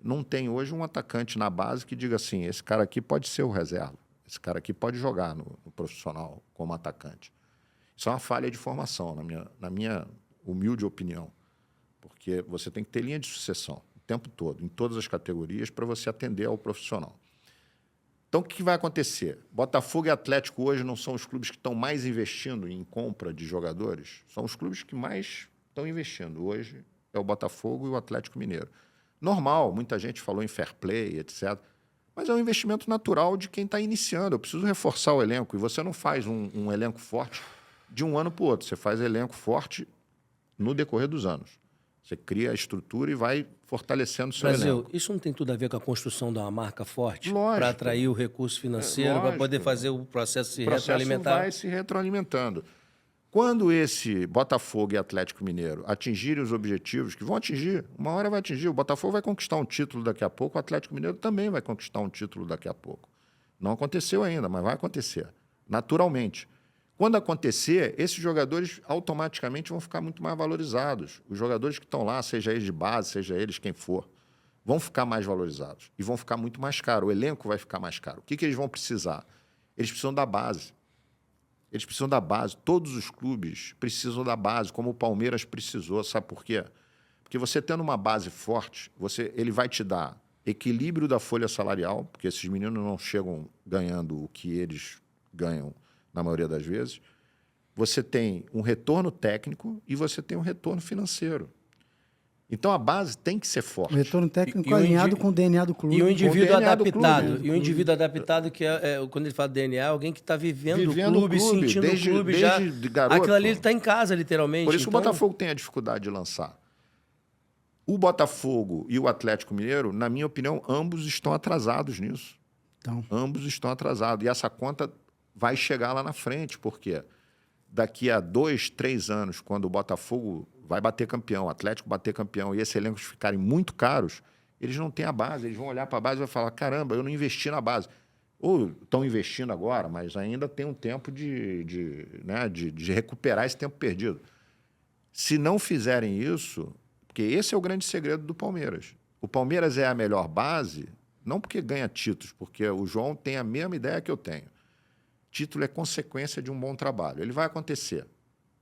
Não tem hoje um atacante na base que diga assim, esse cara aqui pode ser o reserva, esse cara aqui pode jogar no profissional como atacante. Isso é uma falha de formação, na minha humilde opinião, porque você tem que ter linha de sucessão o tempo todo, em todas as categorias, para você atender ao profissional. Então, o que vai acontecer? Botafogo e Atlético hoje não são os clubes que estão mais investindo em compra de jogadores? São os clubes que mais estão investindo. Hoje é o Botafogo e o Atlético Mineiro. Normal, muita gente falou em fair play, etc. Mas é um investimento natural de quem está iniciando. Eu preciso reforçar o elenco. E você não faz um elenco forte de um ano para o outro. Você faz elenco forte no decorrer dos anos. Você cria a estrutura e vai fortalecendo o seu elenco. Isso não tem tudo a ver com a construção de uma marca forte? Lógico. Para atrair o recurso financeiro, para poder fazer o processo se retroalimentar? Vai se retroalimentando. Quando esse Botafogo e Atlético Mineiro atingirem os objetivos, que vão atingir, uma hora vai atingir, o Botafogo vai conquistar um título daqui a pouco, o Atlético Mineiro também vai conquistar um título daqui a pouco. Não aconteceu ainda, mas vai acontecer, naturalmente. Quando acontecer, esses jogadores automaticamente vão ficar muito mais valorizados. Os jogadores que estão lá, seja eles de base, seja eles quem for, vão ficar mais valorizados e vão ficar muito mais caro. O elenco vai ficar mais caro. O que eles vão precisar? Eles precisam da base. Eles precisam da base. Todos os clubes precisam da base, como o Palmeiras precisou. Sabe por quê? Porque você tendo uma base forte, ele vai te dar equilíbrio da folha salarial, porque esses meninos não chegam ganhando o que eles ganham na maioria das vezes. Você tem um retorno técnico e você tem um retorno financeiro. Então, a base tem que ser forte. O retorno técnico alinhado com o DNA do clube. E o indivíduo adaptado. Clube. E o indivíduo adaptado, que quando ele fala DNA, é alguém que está vivendo o clube, sentindo o clube já. Desde garoto. Aquilo ali ele está em casa, literalmente. Por isso que o Botafogo tem a dificuldade de lançar. O Botafogo e o Atlético Mineiro, na minha opinião, ambos estão atrasados nisso. Então. Ambos estão atrasados. E essa conta vai chegar lá na frente, porque daqui a 2, 3 anos, quando o Botafogo vai bater campeão, o Atlético bater campeão e esses elencos ficarem muito caros, eles não têm a base. Eles vão olhar para a base e vão falar, caramba, eu não investi na base. Ou estão investindo agora, mas ainda tem um tempo de recuperar esse tempo perdido. Se não fizerem isso, porque esse é o grande segredo do Palmeiras. O Palmeiras é a melhor base, não porque ganha títulos, porque o João tem a mesma ideia que eu tenho. Título é consequência de um bom trabalho. Ele vai acontecer.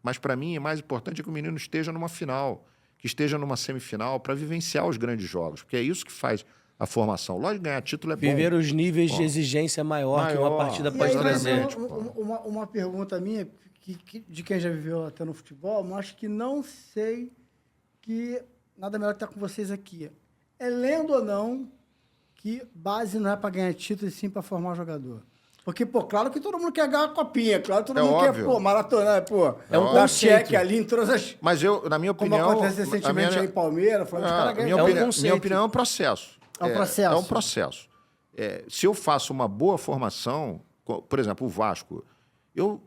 Mas, para mim, é mais importante que o menino esteja numa final, que esteja numa semifinal, para vivenciar os grandes jogos, porque é isso que faz a formação. Lógico, ganhar título é bom. Viver os níveis de exigência maior que uma partida pode trazer. Uma pergunta minha, de quem já viveu até no futebol, mas que não sei que nada melhor que estar com vocês aqui. É lendo ou não que base não é para ganhar título e sim para formar jogador? Porque, pô, claro que todo mundo quer ganhar a copinha, claro que todo É mundo óbvio. quer, pô, maratonar, pô. É um dar conceito. cheque ali em todas as... Mas eu, na minha Como opinião... acontece recentemente aí em Palmeiras, falando, os caras minha, ganham. um opinião, conceito. minha opinião é um processo. É um processo. É um processo. Se eu faço uma boa formação, por exemplo, o Vasco, eu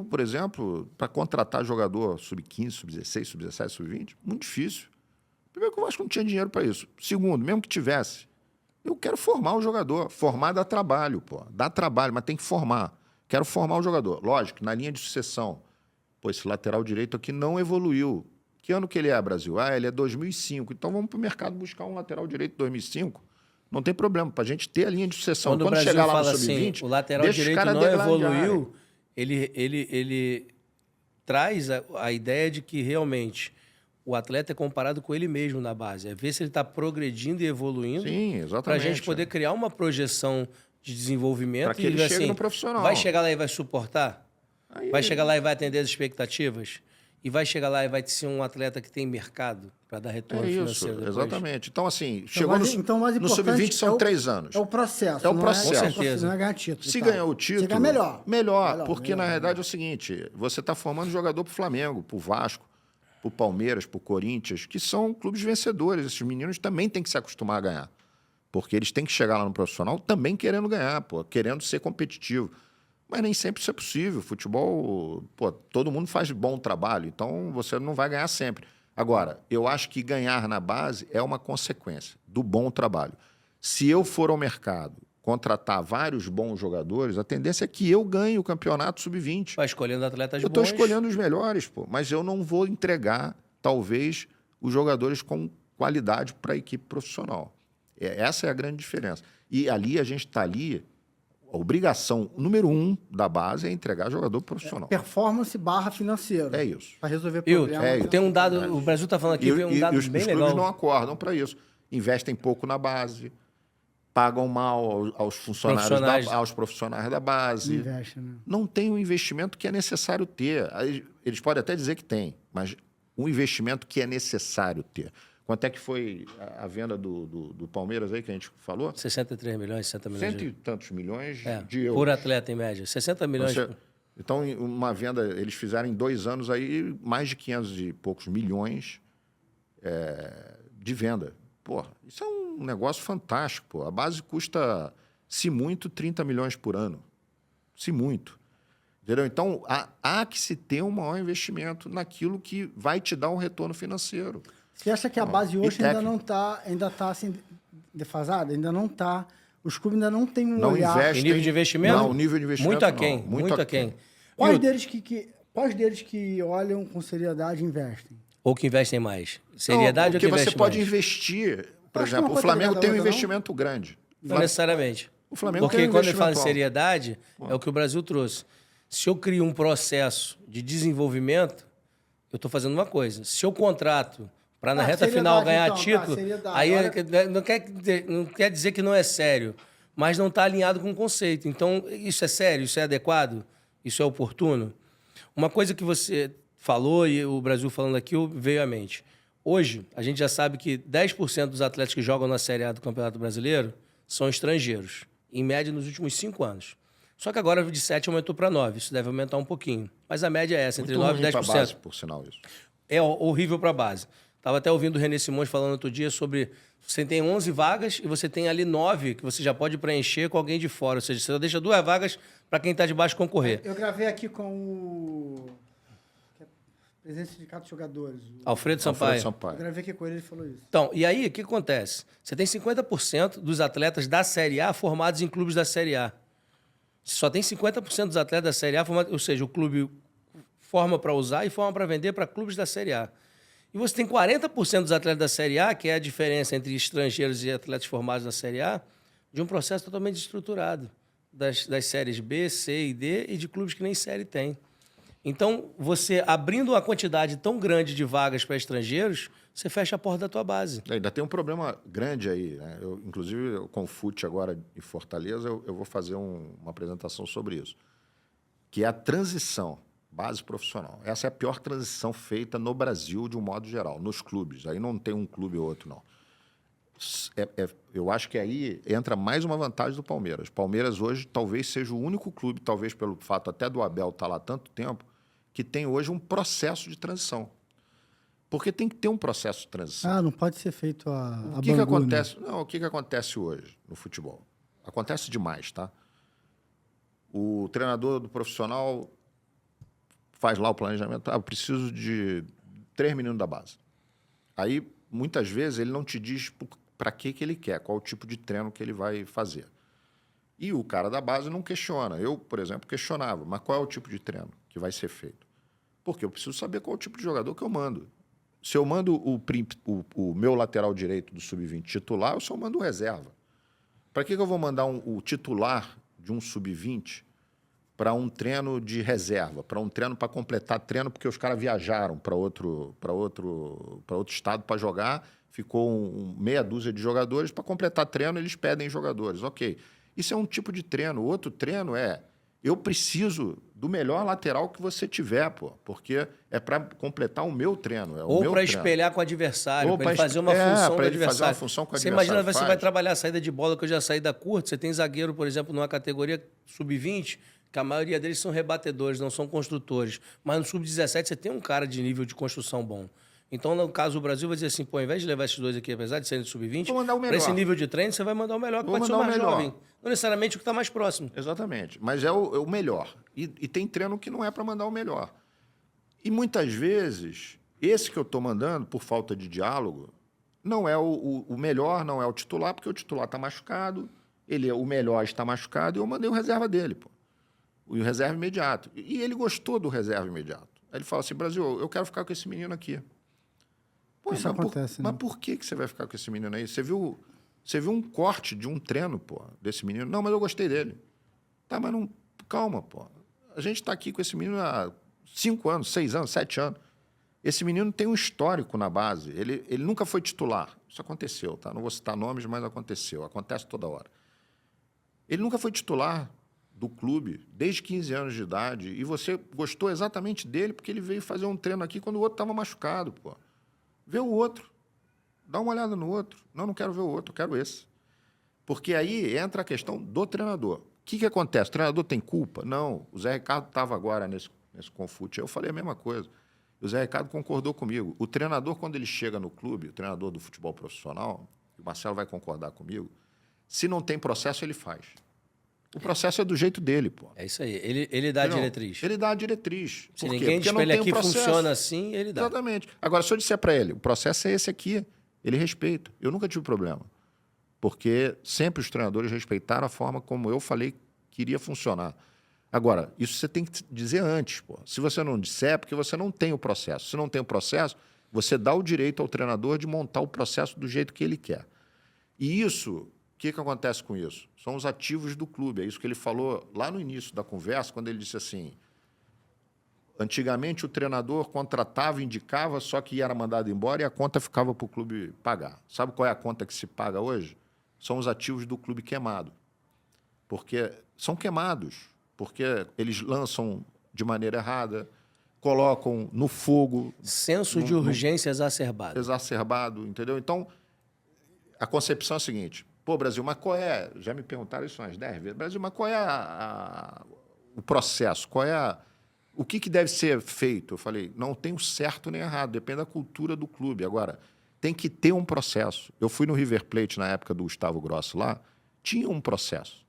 por exemplo, para contratar jogador sub-15, sub-16, sub-17, sub-20, muito difícil. Primeiro que o Vasco não tinha dinheiro para isso. Segundo, mesmo que tivesse, eu quero formar o jogador. Formar dá trabalho, pô. Dá trabalho, mas tem que formar. Quero formar o jogador. Lógico, na linha de sucessão. Pô, esse lateral direito aqui não evoluiu. Que ano que ele é, Brasil? Ele é 2005. Então vamos para o mercado buscar um lateral direito 2005. Não tem problema, para a gente ter a linha de sucessão. Quando o Brasil chegar lá fala no sub-20, assim, o lateral deixa os direito caras não degladiarem. evoluiu, ele traz a ideia de que realmente o atleta é comparado com ele mesmo na base. É ver se ele está progredindo e evoluindo. Sim, exatamente. Para a gente poder criar uma projeção de desenvolvimento. Para que ele chegue no profissional. Vai chegar lá e vai suportar? Aí- Vai chegar lá e vai atender as expectativas? E vai chegar lá e vai ser um atleta que tem mercado para dar retorno É isso, financeiro depois? exatamente. Então, assim, Então, chegou o mais no importante sub-20 são 3 anos. É o processo. É o não processo. Com certeza. Não é ganhar título. Se e tal. ganhar o título... Se ganhar melhor. Melhor, porque melhor. na realidade é o seguinte, você está formando jogador para o Flamengo, para o Vasco, para o Palmeiras, para o Corinthians, que são clubes vencedores. Esses meninos também têm que se acostumar a ganhar. Porque eles têm que chegar lá no profissional também querendo ganhar, pô, querendo ser competitivo. Mas nem sempre isso é possível. Futebol, pô, todo mundo faz bom trabalho, então você não vai ganhar sempre. Agora, eu acho que ganhar na base é uma consequência do bom trabalho. Se eu for ao mercado contratar vários bons jogadores, a tendência é que eu ganhe o campeonato sub-20. Vai escolhendo atletas Eu estou bons. escolhendo os melhores, pô, mas eu não vou entregar, talvez, os jogadores com qualidade para a equipe profissional. Essa é a grande diferença. E ali, a gente está ali, a obrigação número 1 da base é entregar jogador profissional. Performance / financeiro. É isso. Para resolver Viu? problemas. Tem um dado, o Brasil está falando aqui, tem um dado os bem clubes legal. não acordam para isso. Investem pouco na base, pagam mal aos funcionários, aos profissionais da base. Investe, né? Não tem o investimento que é necessário ter. Aí, eles podem até dizer que tem, mas o investimento que é necessário ter. Quanto é que foi a venda do Palmeiras aí que a gente falou? 63 milhões, 60 milhões. Cento e tantos milhões É, de euros. por atleta, em média. 60 milhões. Então, uma venda, eles fizeram em 2 anos aí mais de 500 e poucos milhões de venda. Pô, isso é um negócio fantástico. Pô. A base custa, se muito, 30 milhões por ano. Se muito. Entendeu? Então, há que se ter um maior investimento naquilo que vai te dar um retorno financeiro. Você acha que a base hoje e ainda não está, assim, defasada? Ainda não está. Os clubes ainda não têm um Não olhar. investem. Em nível de investimento? Não, nível de investimento Muito aquém, não. muito aquém. Quais Viu? deles que olham com seriedade e investem? Ou que investem mais? Seriedade não, ou que porque investe você pode mais? investir. Por Acho que exemplo, uma o coisa Flamengo ligada à tem um outra, não? investimento grande. Não necessariamente. O Flamengo Porque tem um quando ele fala em investimento alto. seriedade, é o que o Brasil trouxe. Se eu crio um processo de desenvolvimento, eu estou fazendo uma coisa. Se eu contrato para na reta seriedade, final ganhar então, tá, título, seriedade. aí Olha- não quer dizer que não é sério, mas não está alinhado com o conceito. Então, isso é sério? Isso é adequado? Isso é oportuno? Uma coisa que você falou e o Brasil falando aqui veio à mente. Hoje, a gente já sabe que 10% dos atletas que jogam na Série A do Campeonato Brasileiro são estrangeiros, em média nos últimos 5 anos. Só que agora de 7 aumentou para 9, isso deve aumentar um pouquinho. Mas a média é essa, entre Muito 9 e ruim pra 10%. base, por sinal, isso. É horrível para a base. Estava até ouvindo o René Simões falando outro dia sobre você tem 11 vagas e você tem ali 9 que você já pode preencher com alguém de fora. Ou seja, você só deixa 2 vagas para quem está de baixo concorrer. Eu gravei aqui com o presidente do Sindicato de Jogadores. Alfredo Sampaio. Eu gravei aqui com ele, ele falou isso. Então, e aí, o que acontece? Você tem 50% dos atletas da Série A formados em clubes da Série A. Você só tem 50% dos atletas da Série A formados, ou seja, o clube forma para usar e forma para vender para clubes da Série A. E você tem 40% dos atletas da Série A, que é a diferença entre estrangeiros e atletas formados na Série A, de um processo totalmente estruturado das séries B, C e D e de clubes que nem série tem. Então, você abrindo uma quantidade tão grande de vagas para estrangeiros, você fecha a porta da tua base. Ainda tem um problema grande aí, né? Inclusive, com o FUT agora em Fortaleza, eu vou fazer uma apresentação sobre isso, que é a transição base profissional. Essa é a pior transição feita no Brasil, de um modo geral, nos clubes. Aí não tem um clube ou outro, não. eu acho que aí entra mais uma vantagem do Palmeiras. Palmeiras hoje talvez seja o único clube, talvez pelo fato até do Abel estar lá há tanto tempo, que tem hoje um processo de transição. Porque tem que ter um processo de transição. Ah, não pode ser feito a O que Bangu, acontece? Não, o que acontece hoje no futebol? Acontece demais, tá? O treinador do profissional faz lá o planejamento. Eu preciso de 3 meninos da base. Aí, muitas vezes, ele não te diz para que ele quer, qual o tipo de treino que ele vai fazer. E o cara da base não questiona. Eu, por exemplo, questionava, mas qual é o tipo de treino que vai ser feito? Porque eu preciso saber qual é o tipo de jogador que eu mando. Se eu mando o meu lateral direito do sub-20 titular, eu só mando o reserva. Para que eu vou mandar o titular de um sub-20 para um treino de reserva, para um treino para completar treino, porque os caras viajaram para outro estado para jogar, ficou meia dúzia de jogadores, para completar treino eles pedem jogadores. Ok, isso é um tipo de treino. O outro treino eu preciso do melhor lateral que você tiver, pô, porque é para completar o meu treino. Ou para espelhar com o adversário, para ele fazer uma função do adversário. Fazer uma função com o você adversário. Imagina, você vai trabalhar a saída de bola, que eu já saí da curta, você tem zagueiro, por exemplo, numa categoria sub-20, que a maioria deles são rebatedores, não são construtores. Mas no sub-17 você tem um cara de nível de construção bom. Então, no caso do Brasil, vai dizer assim, pô, ao invés de levar esses dois aqui, apesar de serem do sub-20, para esse nível de treino, você vai mandar o melhor, que pode ser o mais jovem. Não necessariamente o que está mais próximo. Exatamente. Mas é o melhor. E tem treino que não é para mandar o melhor. E muitas vezes, esse que eu estou mandando, por falta de diálogo, não é o melhor, não é o titular, porque o titular está machucado, o melhor está machucado, e eu mandei o reserva dele, pô. O reserva imediato. E ele gostou do reserva imediato. Aí ele fala assim, Brasil, eu quero ficar com esse menino aqui. Pô, isso acontece, né? Mas por que você vai ficar com esse menino aí? Você viu um corte de um treino, pô, desse menino? Não, mas eu gostei dele. Tá, mas não... Calma, pô. A gente está aqui com esse menino há 5 anos, 6 anos, 7 anos. Esse menino tem um histórico na base. Ele nunca foi titular. Isso aconteceu, tá? Não vou citar nomes, mas aconteceu. Acontece toda hora. Ele nunca foi titular do clube, desde 15 anos de idade, e você gostou exatamente dele porque ele veio fazer um treino aqui quando o outro estava machucado, pô. Vê o outro. Dá uma olhada no outro. Não quero ver o outro, eu quero esse. Porque aí entra a questão do treinador. O que acontece? O treinador tem culpa? Não. O Zé Ricardo estava agora nesse Confute. Eu falei a mesma coisa. O Zé Ricardo concordou comigo. O treinador, quando ele chega no clube, o treinador do futebol profissional, o Marcelo vai concordar comigo, se não tem processo, ele faz. O processo é do jeito dele, pô. É isso aí. Ele dá a diretriz. Ele dá a diretriz. Se ninguém diz pra ele aqui funciona assim, ele dá. Exatamente. Agora, se eu disser para ele, o processo é esse aqui, ele respeita. Eu nunca tive problema. Porque sempre os treinadores respeitaram a forma como eu falei que iria funcionar. Agora, isso você tem que dizer antes, pô. Se você não disser, é porque você não tem o processo. Se não tem o processo, você dá o direito ao treinador de montar o processo do jeito que ele quer. E isso... O que acontece com isso? São os ativos do clube. É isso que ele falou lá no início da conversa, quando ele disse assim, antigamente o treinador contratava, indicava, só que era mandado embora e a conta ficava para o clube pagar. Sabe qual é a conta que se paga hoje? São os ativos do clube queimado. Porque são queimados, porque eles lançam de maneira errada, colocam no fogo... Senso de urgência exacerbado. Exacerbado, entendeu? Então, a concepção é a seguinte... Pô, Brasil, mas qual é... Já me perguntaram isso umas 10 vezes. Brasil, mas qual é o processo? O que deve ser feito? Eu falei, não tem o certo nem errado, depende da cultura do clube. Agora, tem que ter um processo. Eu fui no River Plate na época do Gustavo Grossi lá, tinha um processo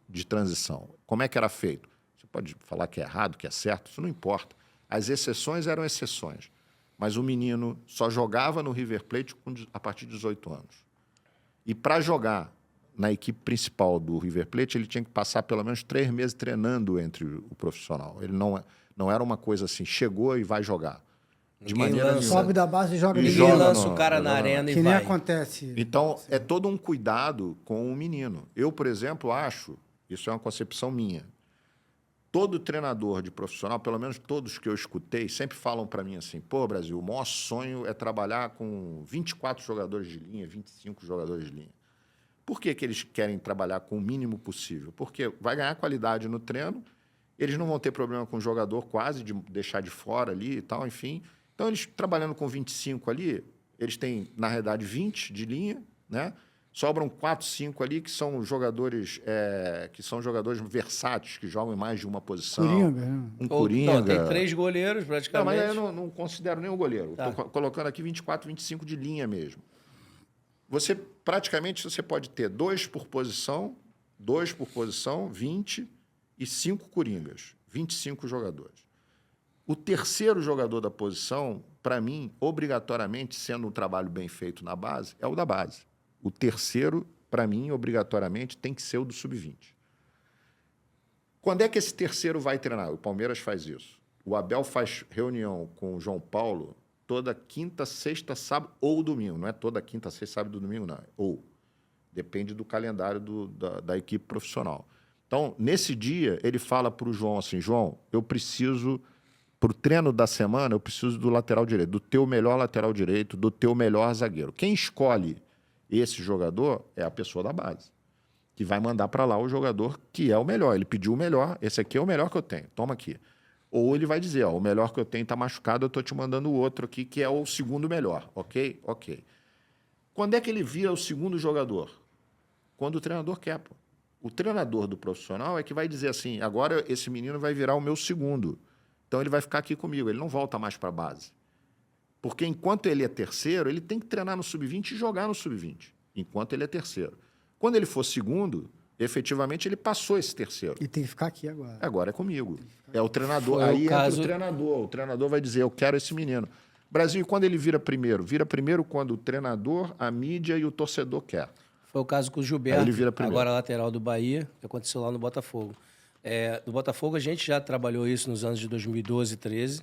de transição. Como é que era feito? Você pode falar que é errado, que é certo, isso não importa. As exceções eram exceções. Mas o menino só jogava no River Plate a partir de 18 anos. E para jogar na equipe principal do River Plate, ele tinha que passar pelo menos 3 meses treinando entre o profissional. Ele não era uma coisa assim, chegou e vai jogar. De maneira nenhuma. Sobe da base e joga. Ninguém lança o cara na arena e vai. Que nem acontece. Então, é todo um cuidado com o menino. Eu, por exemplo, acho, isso é uma concepção minha, todo treinador de profissional, pelo menos todos que eu escutei, sempre falam para mim assim, pô, Brasil, o maior sonho é trabalhar com 24 jogadores de linha, 25 jogadores de linha. Por que eles querem trabalhar com o mínimo possível? Porque vai ganhar qualidade no treino, eles não vão ter problema com o jogador quase, de deixar de fora ali e tal, enfim. Então, eles trabalhando com 25 ali, eles têm, na realidade, 20 de linha né? Sobram 4, 5 ali que são jogadores versáteis, que jogam em mais de uma posição. Coringa, né? Um Ou, Coringa. não, tem 3 goleiros, Não, praticamente. mas aí eu não considero nem o goleiro. Tá. Estou colocando aqui 24, 25 de linha mesmo. Você, praticamente, você pode ter 2 por posição, 20 e 5 coringas. 25 jogadores. O terceiro jogador da posição, para mim, obrigatoriamente, sendo um trabalho bem feito na base, é o da base. O terceiro, para mim, obrigatoriamente, tem que ser o do sub-20. Quando é que esse terceiro vai treinar? O Palmeiras faz isso. O Abel faz reunião com o João Paulo toda quinta, sexta, sábado ou domingo. Não é toda quinta, sexta, sábado e domingo, não. Ou. Depende do calendário da equipe profissional. Então, nesse dia, ele fala para o João assim, João, eu preciso, para o treino da semana, eu preciso do lateral direito, do teu melhor lateral direito, do teu melhor zagueiro. Quem escolhe esse jogador é a pessoa da base, que vai mandar para lá o jogador que é o melhor. Ele pediu o melhor, esse aqui é o melhor que eu tenho, toma aqui. Ou ele vai dizer, ó, o melhor que eu tenho está machucado, eu estou te mandando o outro aqui, que é o segundo melhor, ok? Ok. Quando é que ele vira o segundo jogador? Quando o treinador quer, pô. O treinador do profissional é que vai dizer assim, agora esse menino vai virar o meu segundo. Então ele vai ficar aqui comigo, ele não volta mais para a base. Porque enquanto ele é terceiro, ele tem que treinar no sub-20 e jogar no sub-20, enquanto ele é terceiro. Quando ele for segundo, efetivamente ele passou esse terceiro. E tem que ficar aqui agora. Agora é comigo. É o treinador. Foi Aí o entra caso- o treinador. O treinador vai dizer, eu quero esse menino. Brasil, e quando ele vira primeiro? Vira primeiro quando o treinador, a mídia e o torcedor quer. Foi o caso com o Aí Gilberto, ele vira primeiro. agora lateral do Bahia, que aconteceu lá no Botafogo. No Botafogo, a gente já trabalhou isso nos anos de 2012 e 2013.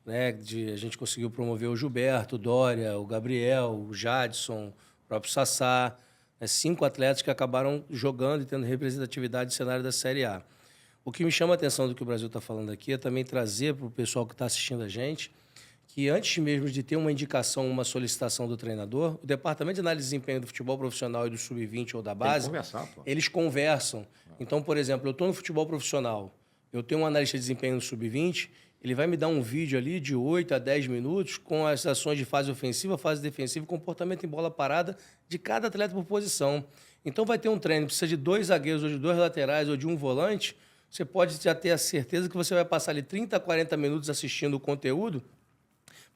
Né? A gente conseguiu promover o Gilberto, o Dória, o Gabriel, o Jadson, o próprio Sassá. 5 atletas que acabaram jogando e tendo representatividade no cenário da Série A. O que me chama a atenção do que o Brasil está falando aqui é também trazer para o pessoal que está assistindo a gente que antes mesmo de ter uma indicação, uma solicitação do treinador, o Departamento de Análise de Desempenho do Futebol Profissional e do Sub-20 ou da base, conversar, pô. eles conversam. Então, por exemplo, eu estou no futebol profissional, eu tenho um analista de desempenho no Sub-20, ele vai me dar um vídeo ali de 8 a 10 minutos com as ações de fase ofensiva, fase defensiva e comportamento em bola parada de cada atleta por posição. Então, vai ter um treino, precisa de 2 zagueiros, ou de 2 laterais, ou de um volante, você pode já ter a certeza que você vai passar ali 30 a 40 minutos assistindo o conteúdo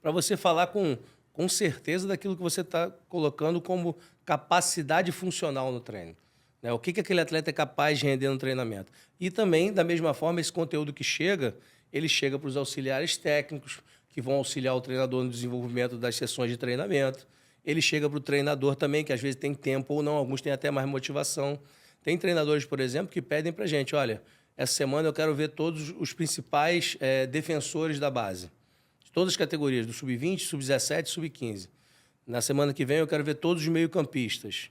para você falar com certeza daquilo que você está colocando como capacidade funcional no treino. Né? O que aquele atleta é capaz de render no treinamento. E também, da mesma forma, esse conteúdo que chega, ele chega para os auxiliares técnicos, que vão auxiliar o treinador no desenvolvimento das sessões de treinamento. Ele chega para o treinador também, que às vezes tem tempo ou não, alguns têm até mais motivação. Tem treinadores, por exemplo, que pedem para a gente, olha, essa semana eu quero ver todos os principais defensores da base. De todas as categorias, do sub-20, sub-17 e sub-15. Na semana que vem eu quero ver todos os meio-campistas.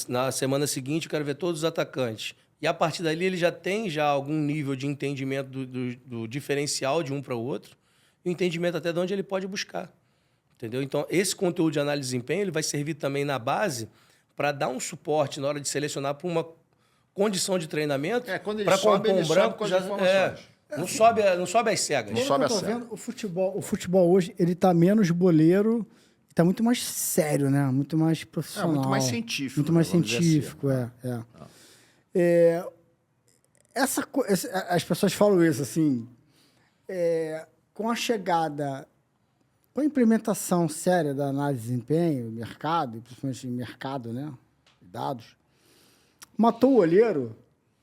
Na semana seguinte eu quero ver todos os atacantes. E a partir dali ele já tem algum nível de entendimento do diferencial de um para o outro, e o entendimento até de onde ele pode buscar. Entendeu? Então, esse conteúdo de análise de desempenho ele vai servir também na base para dar um suporte na hora de selecionar para uma condição de treinamento. Quando ele para sobe, compor ele um sobe branco com as já informações. não sobe às cegas. Não Pelo sobe que eu a tô sério. vendo, o futebol hoje, ele tá menos boleiro, tá muito mais sério, né? Muito mais profissional. muito mais científico, Muito né? mais Vamos dizer assim. científico, as pessoas falam isso, assim, com a chegada, com a implementação séria da análise de desempenho, mercado, principalmente mercado, né? Dados, matou o olheiro?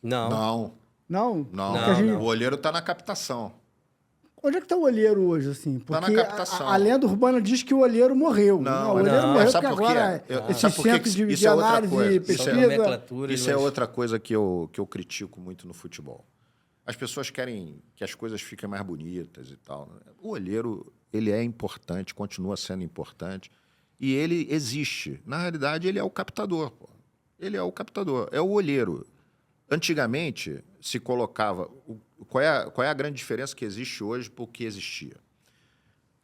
Não. Não. Não? Não, Porque a gente- o olheiro está na captação. Onde é que está o olheiro hoje, assim? Tá Porque na captação. a lenda urbana diz que o olheiro morreu. o olheiro morreu sabe porque por quê? agora Sabe esses por quê centros que de isso é outra análise coisa? e Isso é pesquisa... nomenclatura, Isso é mas- outra coisa que eu critico muito no futebol. As pessoas querem que as coisas fiquem mais bonitas e tal. O olheiro, ele é importante, continua sendo importante, e ele existe. Na realidade, ele é o captador. Pô. Ele é o captador, é o olheiro. Antigamente, se colocava... Qual é a grande diferença que existe hoje para o que existia?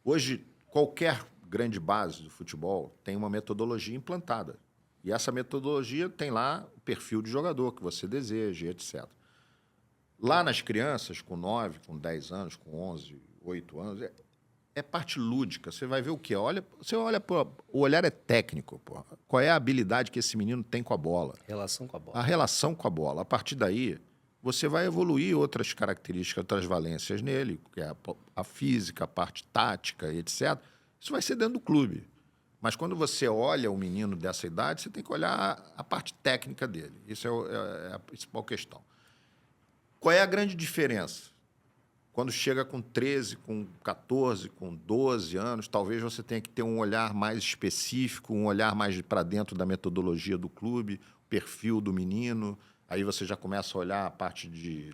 Hoje, qualquer grande base do futebol tem uma metodologia implantada. E essa metodologia tem lá o perfil de jogador que você deseja, etc. Lá nas crianças, com 9, com 10 anos, com 11, 8 anos, é parte lúdica. Você vai ver o quê? Você olha, pô, o olhar é técnico, pô. Qual é a habilidade que esse menino tem com a bola? Relação com a bola. A relação com a bola. A partir daí, você vai evoluir outras características, outras valências nele, que é a física, a parte tática e etc. Isso vai ser dentro do clube. Mas quando você olha o menino dessa idade, você tem que olhar a parte técnica dele. Isso é a principal questão. Qual é a grande diferença? Quando chega com 13, com 14, com 12 anos, talvez você tenha que ter um olhar mais específico, um olhar mais para dentro da metodologia do clube, o perfil do menino. Aí você já começa a olhar a parte de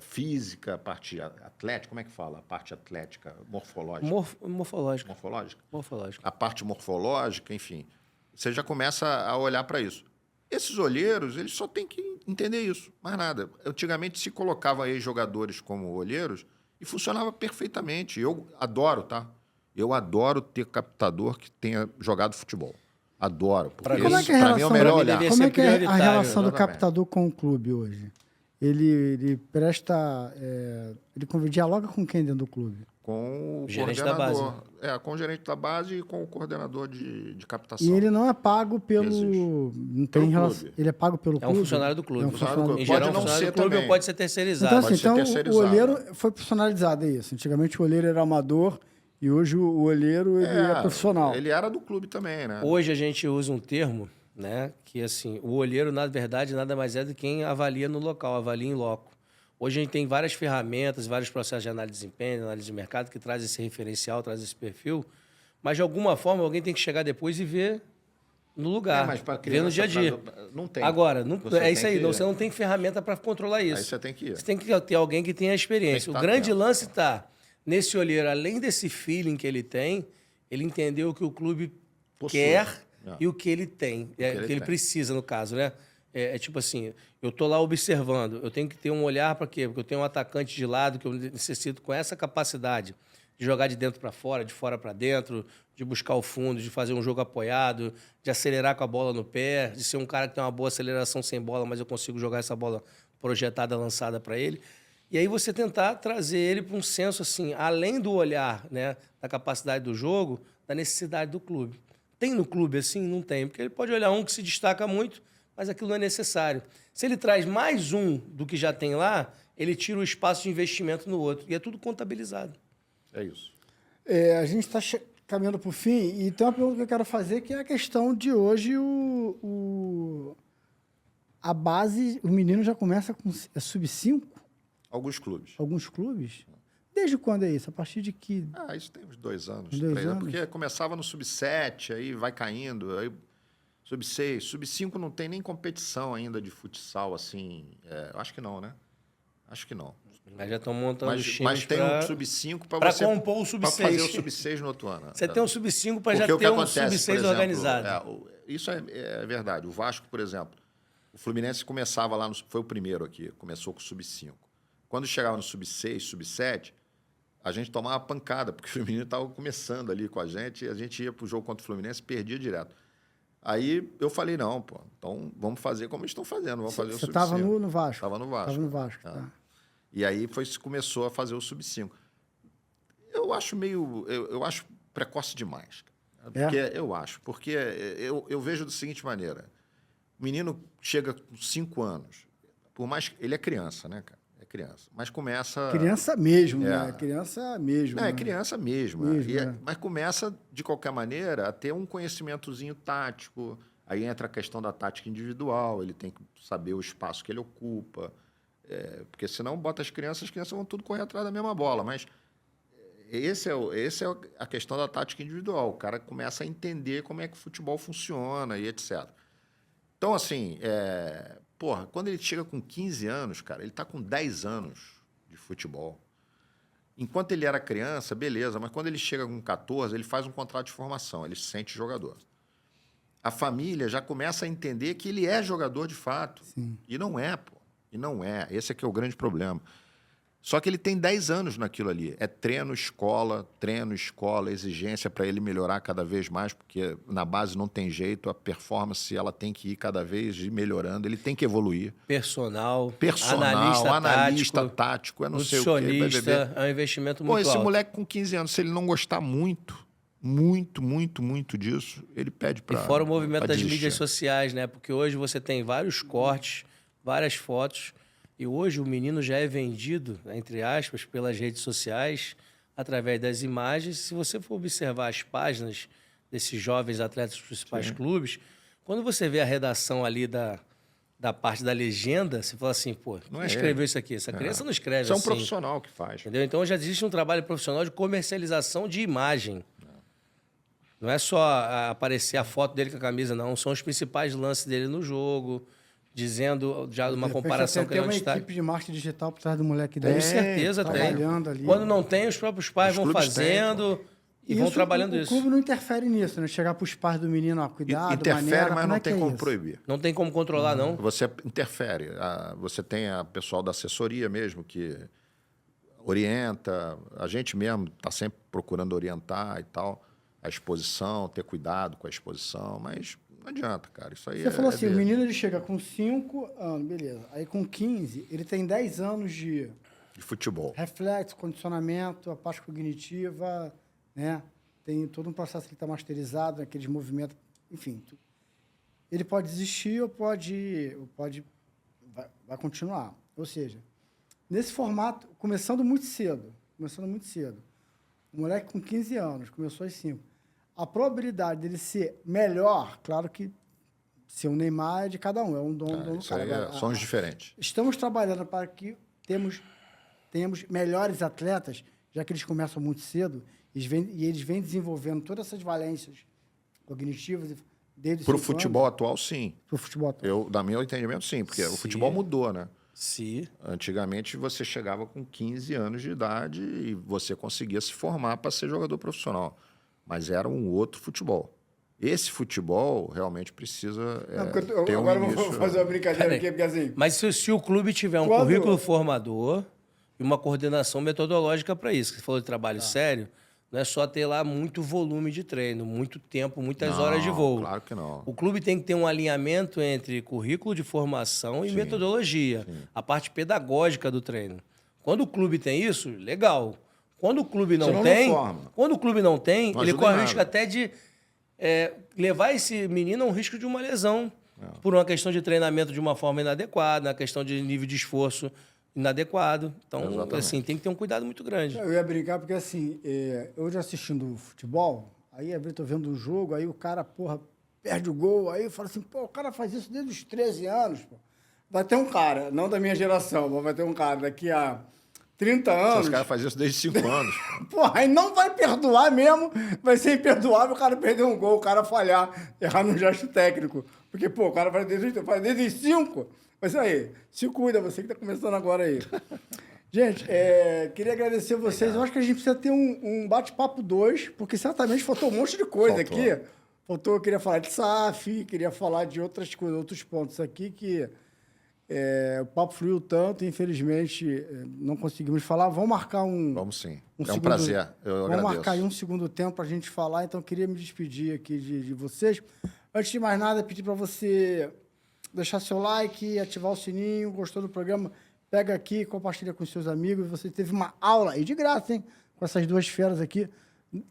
física, a parte atlética, como é que fala? A parte atlética, morfológica. Morfológica. Morfológica? Morfológica. A parte morfológica, enfim. Você já começa a olhar para isso. Esses olheiros, eles só têm que entender isso, mais nada. Antigamente se colocava aí jogadores como olheiros e funcionava perfeitamente. Eu adoro, tá? Eu adoro ter captador que tenha jogado futebol. Adoro. Porque Pra Como é que é a isso, pra mim, é o relação, melhor mim, olhar. devia como ser é que é a prioritário, relação do exatamente. captador com o clube hoje? Ele presta... ele dialoga com quem dentro do clube? Com o Gerente da base. coordenador. Com o gerente da base e com o coordenador de captação. E ele não é pago pelo... Existe. Não tem Pelo relação... clube. Ele é pago pelo É clube? um funcionário do clube. É um Funcionário do funcionário clube. Em Pode geral, não funcionário ser do clube também. ou pode ser terceirizado. Então, Pode assim, ser o terceirizado. olheiro foi profissionalizado, é isso. Antigamente o olheiro era amador e hoje o olheiro ele é profissional. Ele era do clube também, né? Hoje a gente usa um termo, né, que assim, o olheiro, na verdade, nada mais é do que quem avalia no local, avalia em loco. Hoje a gente tem várias ferramentas, vários processos de análise de desempenho, análise de mercado, que traz esse referencial, traz esse perfil, mas de alguma forma alguém tem que chegar depois e ver no lugar, mas pra ver no dia a dia. não tem. Agora, Você é isso tem aí, que- você não tem ferramenta para controlar isso. Aí você tem que ir. Você tem que ter alguém que tenha experiência. Tem que O estar grande atento. lance está nesse olheiro, além desse feeling que ele tem, ele entendeu o que o clube Possui. quer É. e o que ele tem, o que ele ele tem. precisa, no caso, né? É tipo assim, eu tô lá observando, eu tenho que ter um olhar para quê? Porque eu tenho um atacante de lado que eu necessito com essa capacidade de jogar de dentro para fora, de fora para dentro, de buscar o fundo, de fazer um jogo apoiado, de acelerar com a bola no pé, de ser um cara que tem uma boa aceleração sem bola, mas eu consigo jogar essa bola projetada, lançada para ele. E aí você tentar trazer ele para um senso assim, além do olhar, né, da capacidade do jogo, da necessidade do clube. Tem no clube assim? Não tem, porque ele pode olhar um que se destaca muito, mas aquilo não é necessário. Se ele traz mais um do que já tem lá, ele tira o espaço de investimento no outro. E é tudo contabilizado. É isso. A gente está caminhando para o fim e tem uma pergunta que eu quero fazer, que é a questão de hoje, a base, o menino já começa com sub-5, Alguns clubes. alguns clubes. Desde quando é isso? A partir de que... Isso tem uns 2 anos. 2 3 anos? Porque começava no sub-7, aí vai caindo, aí sub-6, sub-5 não tem nem competição ainda de futsal, assim. Eu acho que não, né? Acho que não. Mas já estão montando os times Mas tem pra... um sub-5 para pra você... compor o Para sub-6. fazer o sub-6 no outro ano. Você tem um sub-5 para já Porque o que ter um acontece, por sub-6 exemplo, organizado. isso é verdade. O Vasco, por exemplo, o Fluminense começava lá, foi o primeiro aqui, começou com o sub-5. Quando chegava no sub-6, sub-7, a gente tomava pancada, porque o Fluminense estava começando ali com a gente, e a gente ia para o jogo contra o Fluminense e perdia direto. Aí eu falei, não, pô, então vamos fazer como eles estão fazendo, vamos fazer o Você sub-5. estava no Vasco? Estava no Vasco. Estava no Vasco, tá. E aí começou a fazer o sub-5. Eu acho eu acho precoce demais. Porque porque eu vejo da seguinte maneira. O menino chega com 5 anos, por mais ele é criança, né, cara? É criança. Mas começa... Criança mesmo, né? Criança mesmo. Não, né? é criança mesmo. Mas começa, de qualquer maneira, a ter um conhecimentozinho tático. Aí entra a questão da tática individual, ele tem que saber o espaço que ele ocupa. Porque senão bota as crianças vão tudo correr atrás da mesma bola. Mas esse é a questão da tática individual. O cara começa a entender como é que o futebol funciona e etc. Então, assim, quando ele chega com 15 anos, cara, ele está com 10 anos de futebol. Enquanto ele era criança, beleza, mas quando ele chega com 14, ele faz um contrato de formação, ele se sente jogador. A família já começa a entender que ele é jogador de fato. Sim. E não é, pô. E não é. Esse é que é o grande problema. Só que ele tem 10 anos naquilo ali. É treino, escola, exigência para ele melhorar cada vez mais, porque na base não tem jeito, a performance ela tem que ir cada vez melhorando, ele tem que evoluir. Personal, analista tático, é não sei o quê. nutricionista, é um investimento muito esse alto. moleque com 15 anos, se ele não gostar muito disso, ele pede para... E fora o movimento pra das desistir. mídias sociais, né? Porque hoje você tem vários cortes, várias fotos, e hoje o menino já é vendido, entre aspas, pelas redes sociais, através das imagens. Se você for observar as páginas desses jovens atletas dos principais clubes, quando você vê a redação ali da parte da legenda, você fala assim, pô, quem escreveu isso aqui? Essa criança não escreve Isso é um assim. profissional que faz. Entendeu? Então já existe um trabalho profissional de comercialização de imagem. Não é só aparecer a foto dele com a camisa, não. São os principais lances dele no jogo, dizendo já uma comparação que tem ele uma não está. equipe de marketing digital por trás do moleque Com dele. certeza tem. trabalhando ali. Quando não tem, os próprios pais Os vão clubes fazendo e vão trabalhando o isso. clube não interfere nisso, né? Chegar para os pais do menino, ó, cuidado, Interfere, maneira, mas como não é que tem é como isso? proibir. Não tem como controlar, não. Você interfere. Você tem a pessoal da assessoria mesmo que orienta. A gente mesmo está sempre procurando orientar e tal. A exposição, ter cuidado com a exposição, mas não adianta, cara. Isso aí Você falou assim, o dele. menino ele chega com 5 anos, beleza. Aí com 15, ele tem 10 anos de De futebol. reflexo, condicionamento, a parte cognitiva, né? Tem todo um processo que ele está masterizado, aqueles movimentos, enfim. Ele pode desistir ou vai continuar. Ou seja, nesse formato, começando muito cedo. O moleque com 15 anos, começou aos 5. A probabilidade dele ser melhor, claro que ser um Neymar é de cada um, é um dom do Isso cara. aí Agora, são os diferentes. Estamos trabalhando para que tenhamos melhores atletas, já que eles começam muito cedo e eles vêm desenvolvendo todas essas valências cognitivas desde Para o futebol atual, sim. Para o futebol atual. Da meu entendimento, sim, porque o Sim. futebol mudou, né? Sim. Antigamente, você chegava com 15 anos de idade e você conseguia se formar para ser jogador profissional. Mas era um outro futebol. Esse futebol realmente precisa ter um agora eu início. vou fazer uma brincadeira aqui, porque assim... Mas se o clube tiver um currículo formador e uma coordenação metodológica para isso, que você falou de trabalho sério, não é só ter lá muito volume de treino, muito tempo, muitas horas de voo. Claro que não. O clube tem que ter um alinhamento entre currículo de formação e metodologia, a parte pedagógica do treino. Quando o clube tem isso, legal. Quando o clube não Senão tem, não forma. quando o clube não tem, Não ele ajuda corre em o risco nada. até de levar esse menino a um risco de uma lesão, por uma questão de treinamento de uma forma inadequada, uma questão de nível de esforço inadequado. Então, Exatamente. assim, tem que ter um cuidado muito grande. Eu ia brincar porque, assim, eu já assistindo futebol, aí eu tô vendo um jogo, aí o cara, porra, perde o gol, aí eu falo assim, pô, o cara faz isso desde os 13 anos, pô. Vai ter um cara, não da minha geração, mas vai ter um cara daqui a 30 anos... Os caras fazem isso desde 5 anos. Porra, aí não vai perdoar mesmo, vai ser imperdoável o cara perder um gol, o cara falhar, errar no gesto técnico. Porque, pô, o cara faz desde os 5. Mas aí, se cuida, você que tá começando agora aí. Gente, queria agradecer vocês. Eu acho que a gente precisa ter um bate-papo 2, porque certamente faltou um monte de coisa aqui. Eu queria falar de SAF, queria falar de outras coisas, outros pontos aqui que o papo fluiu tanto, infelizmente não conseguimos falar. Vamos marcar Vamos sim. É um segundo- prazer. Eu Vamos agradeço. marcar aí um segundo tempo para a gente falar, então eu queria me despedir aqui de vocês. Antes de mais nada, pedir para você deixar seu like, ativar o sininho, gostou do programa, pega aqui, compartilha com seus amigos. Você teve uma aula aí de graça, hein? Com essas duas feras aqui.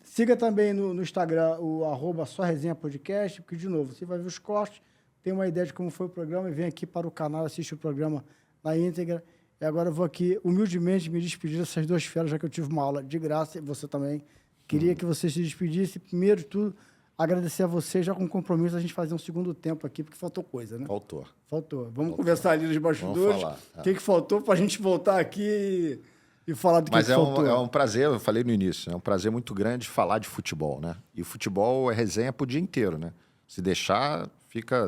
Siga também no Instagram o @soresenhapodcast, porque, de novo, você vai ver os cortes, tem uma ideia de como foi o programa e vem aqui para o canal, assiste o programa na íntegra. E agora eu vou aqui, humildemente, me despedir dessas duas feras, já que eu tive uma aula de graça, e você também. Queria que você se despedisse. Primeiro de tudo, agradecer a você, já com compromisso, a gente fazer um segundo tempo aqui, porque faltou coisa, né? Faltou. Vamos conversar ali nos bastidores. falar, O que faltou para a gente voltar aqui e falar do Mas que é faltou. um prazer, eu falei no início, é um prazer muito grande falar de futebol, né? E o futebol é resenha pro dia inteiro, né? Se deixar,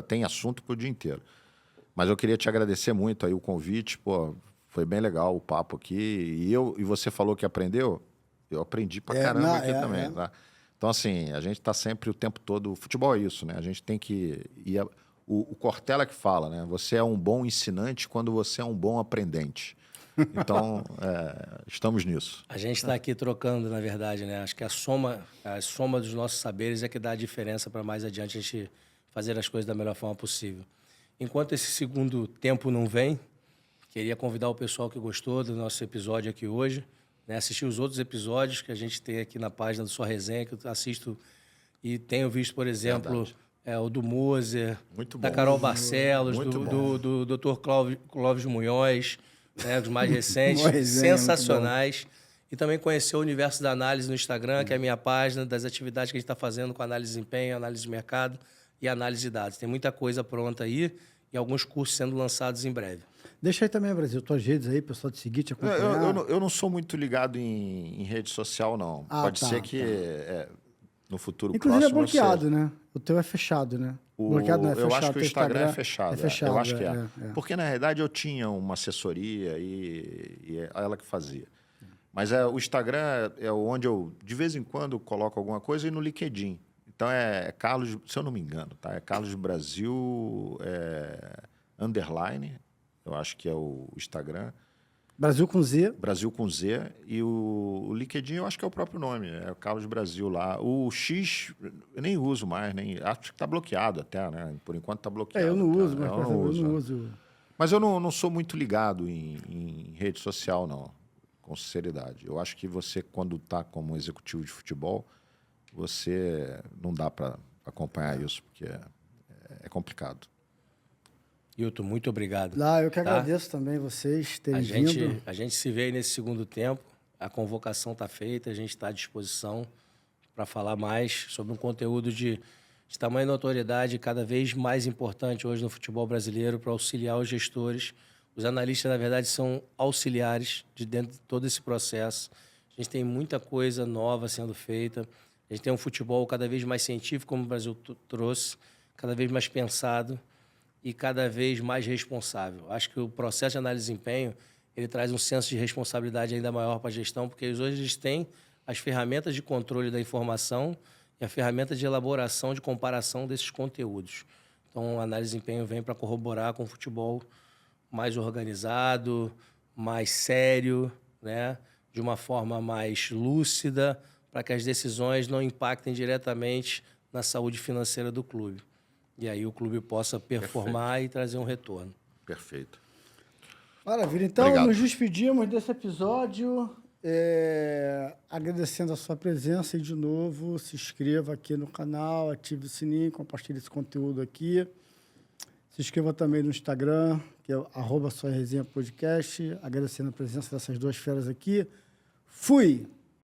tem assunto pro dia inteiro. Mas eu queria te agradecer muito aí o convite, pô, foi bem legal o papo aqui. E você falou que aprendeu? Eu aprendi pra caramba aqui também, tá? Então, assim, a gente tá sempre o tempo todo... O futebol é isso, né? A gente tem que... O Cortella que fala, né? Você é um bom ensinante quando você é um bom aprendente. Então, estamos nisso. A gente está aqui trocando, na verdade, né? Acho que a soma dos nossos saberes é que dá a diferença para mais adiante a gente fazer as coisas da melhor forma possível. Enquanto esse segundo tempo não vem, queria convidar o pessoal que gostou do nosso episódio aqui hoje, né? Assistir os outros episódios que a gente tem aqui na página do Sua Resenha, que eu assisto e tenho visto, por exemplo, o do Moser, Muito da bom. Carol Barcelos, Muito do Dr. Clóvis Munhoz, né? Os mais recentes, Boa resenha, sensacionais. E também conhecer o Universo da Análise no Instagram, que é a minha página, das atividades que a gente está fazendo com análise de desempenho, análise de mercado e análise de dados. Tem muita coisa pronta aí e alguns cursos sendo lançados em breve. Deixa aí também, Brasil, tuas redes aí, pessoal te seguir, te acompanhar. Eu não sou muito ligado em rede social, não. Pode ser que no futuro Inclusive próximo... é bloqueado, né? O teu é fechado, né? Bloqueado não é fechado. Eu acho que o teu Instagram é fechado. É fechado. Eu acho que é. Porque, na realidade, eu tinha uma assessoria e é ela que fazia. Mas o Instagram é onde eu, de vez em quando, coloco alguma coisa e no LinkedIn. Então, é Carlos, se eu não me engano, tá? É Carlos Brasil _ eu acho que é o Instagram. Brasil com Z. Brasil com Z. E o LinkedIn, eu acho que é o próprio nome. É o Carlos Brasil lá. O X, eu nem uso mais. Acho que está bloqueado até, né? Por enquanto está bloqueado. Eu não uso, tá? mas eu não uso. Mas eu não sou muito ligado em rede social, não. Com sinceridade. Eu acho que você, quando está como executivo de futebol, você não dá para acompanhar isso, porque é complicado. Hilton, muito obrigado. Eu que agradeço também vocês terem vindo. A gente se vê aí nesse segundo tempo. A convocação está feita, a gente está à disposição para falar mais sobre um conteúdo de tamanha notoriedade, cada vez mais importante hoje no futebol brasileiro para auxiliar os gestores. Os analistas, na verdade, são auxiliares de dentro de todo esse processo. A gente tem muita coisa nova sendo feita. A gente tem um futebol cada vez mais científico, como o Brasil trouxe, cada vez mais pensado e cada vez mais responsável. Acho que o processo de análise de desempenho ele traz um senso de responsabilidade ainda maior para a gestão, porque hoje eles têm as ferramentas de controle da informação e a ferramenta de elaboração, de comparação desses conteúdos. Então, a análise de desempenho vem para corroborar com o futebol mais organizado, mais sério, né? De uma forma mais lúcida, para que as decisões não impactem diretamente na saúde financeira do clube. E aí o clube possa performar e trazer um retorno. Perfeito. Maravilha. Então, Obrigado. nos despedimos desse episódio, agradecendo a sua presença e, de novo, se inscreva aqui no canal, ative o sininho, compartilhe esse conteúdo aqui. Se inscreva também no Instagram, que é @suaresenhapodcast. Agradecendo a presença dessas duas feras aqui. Fui!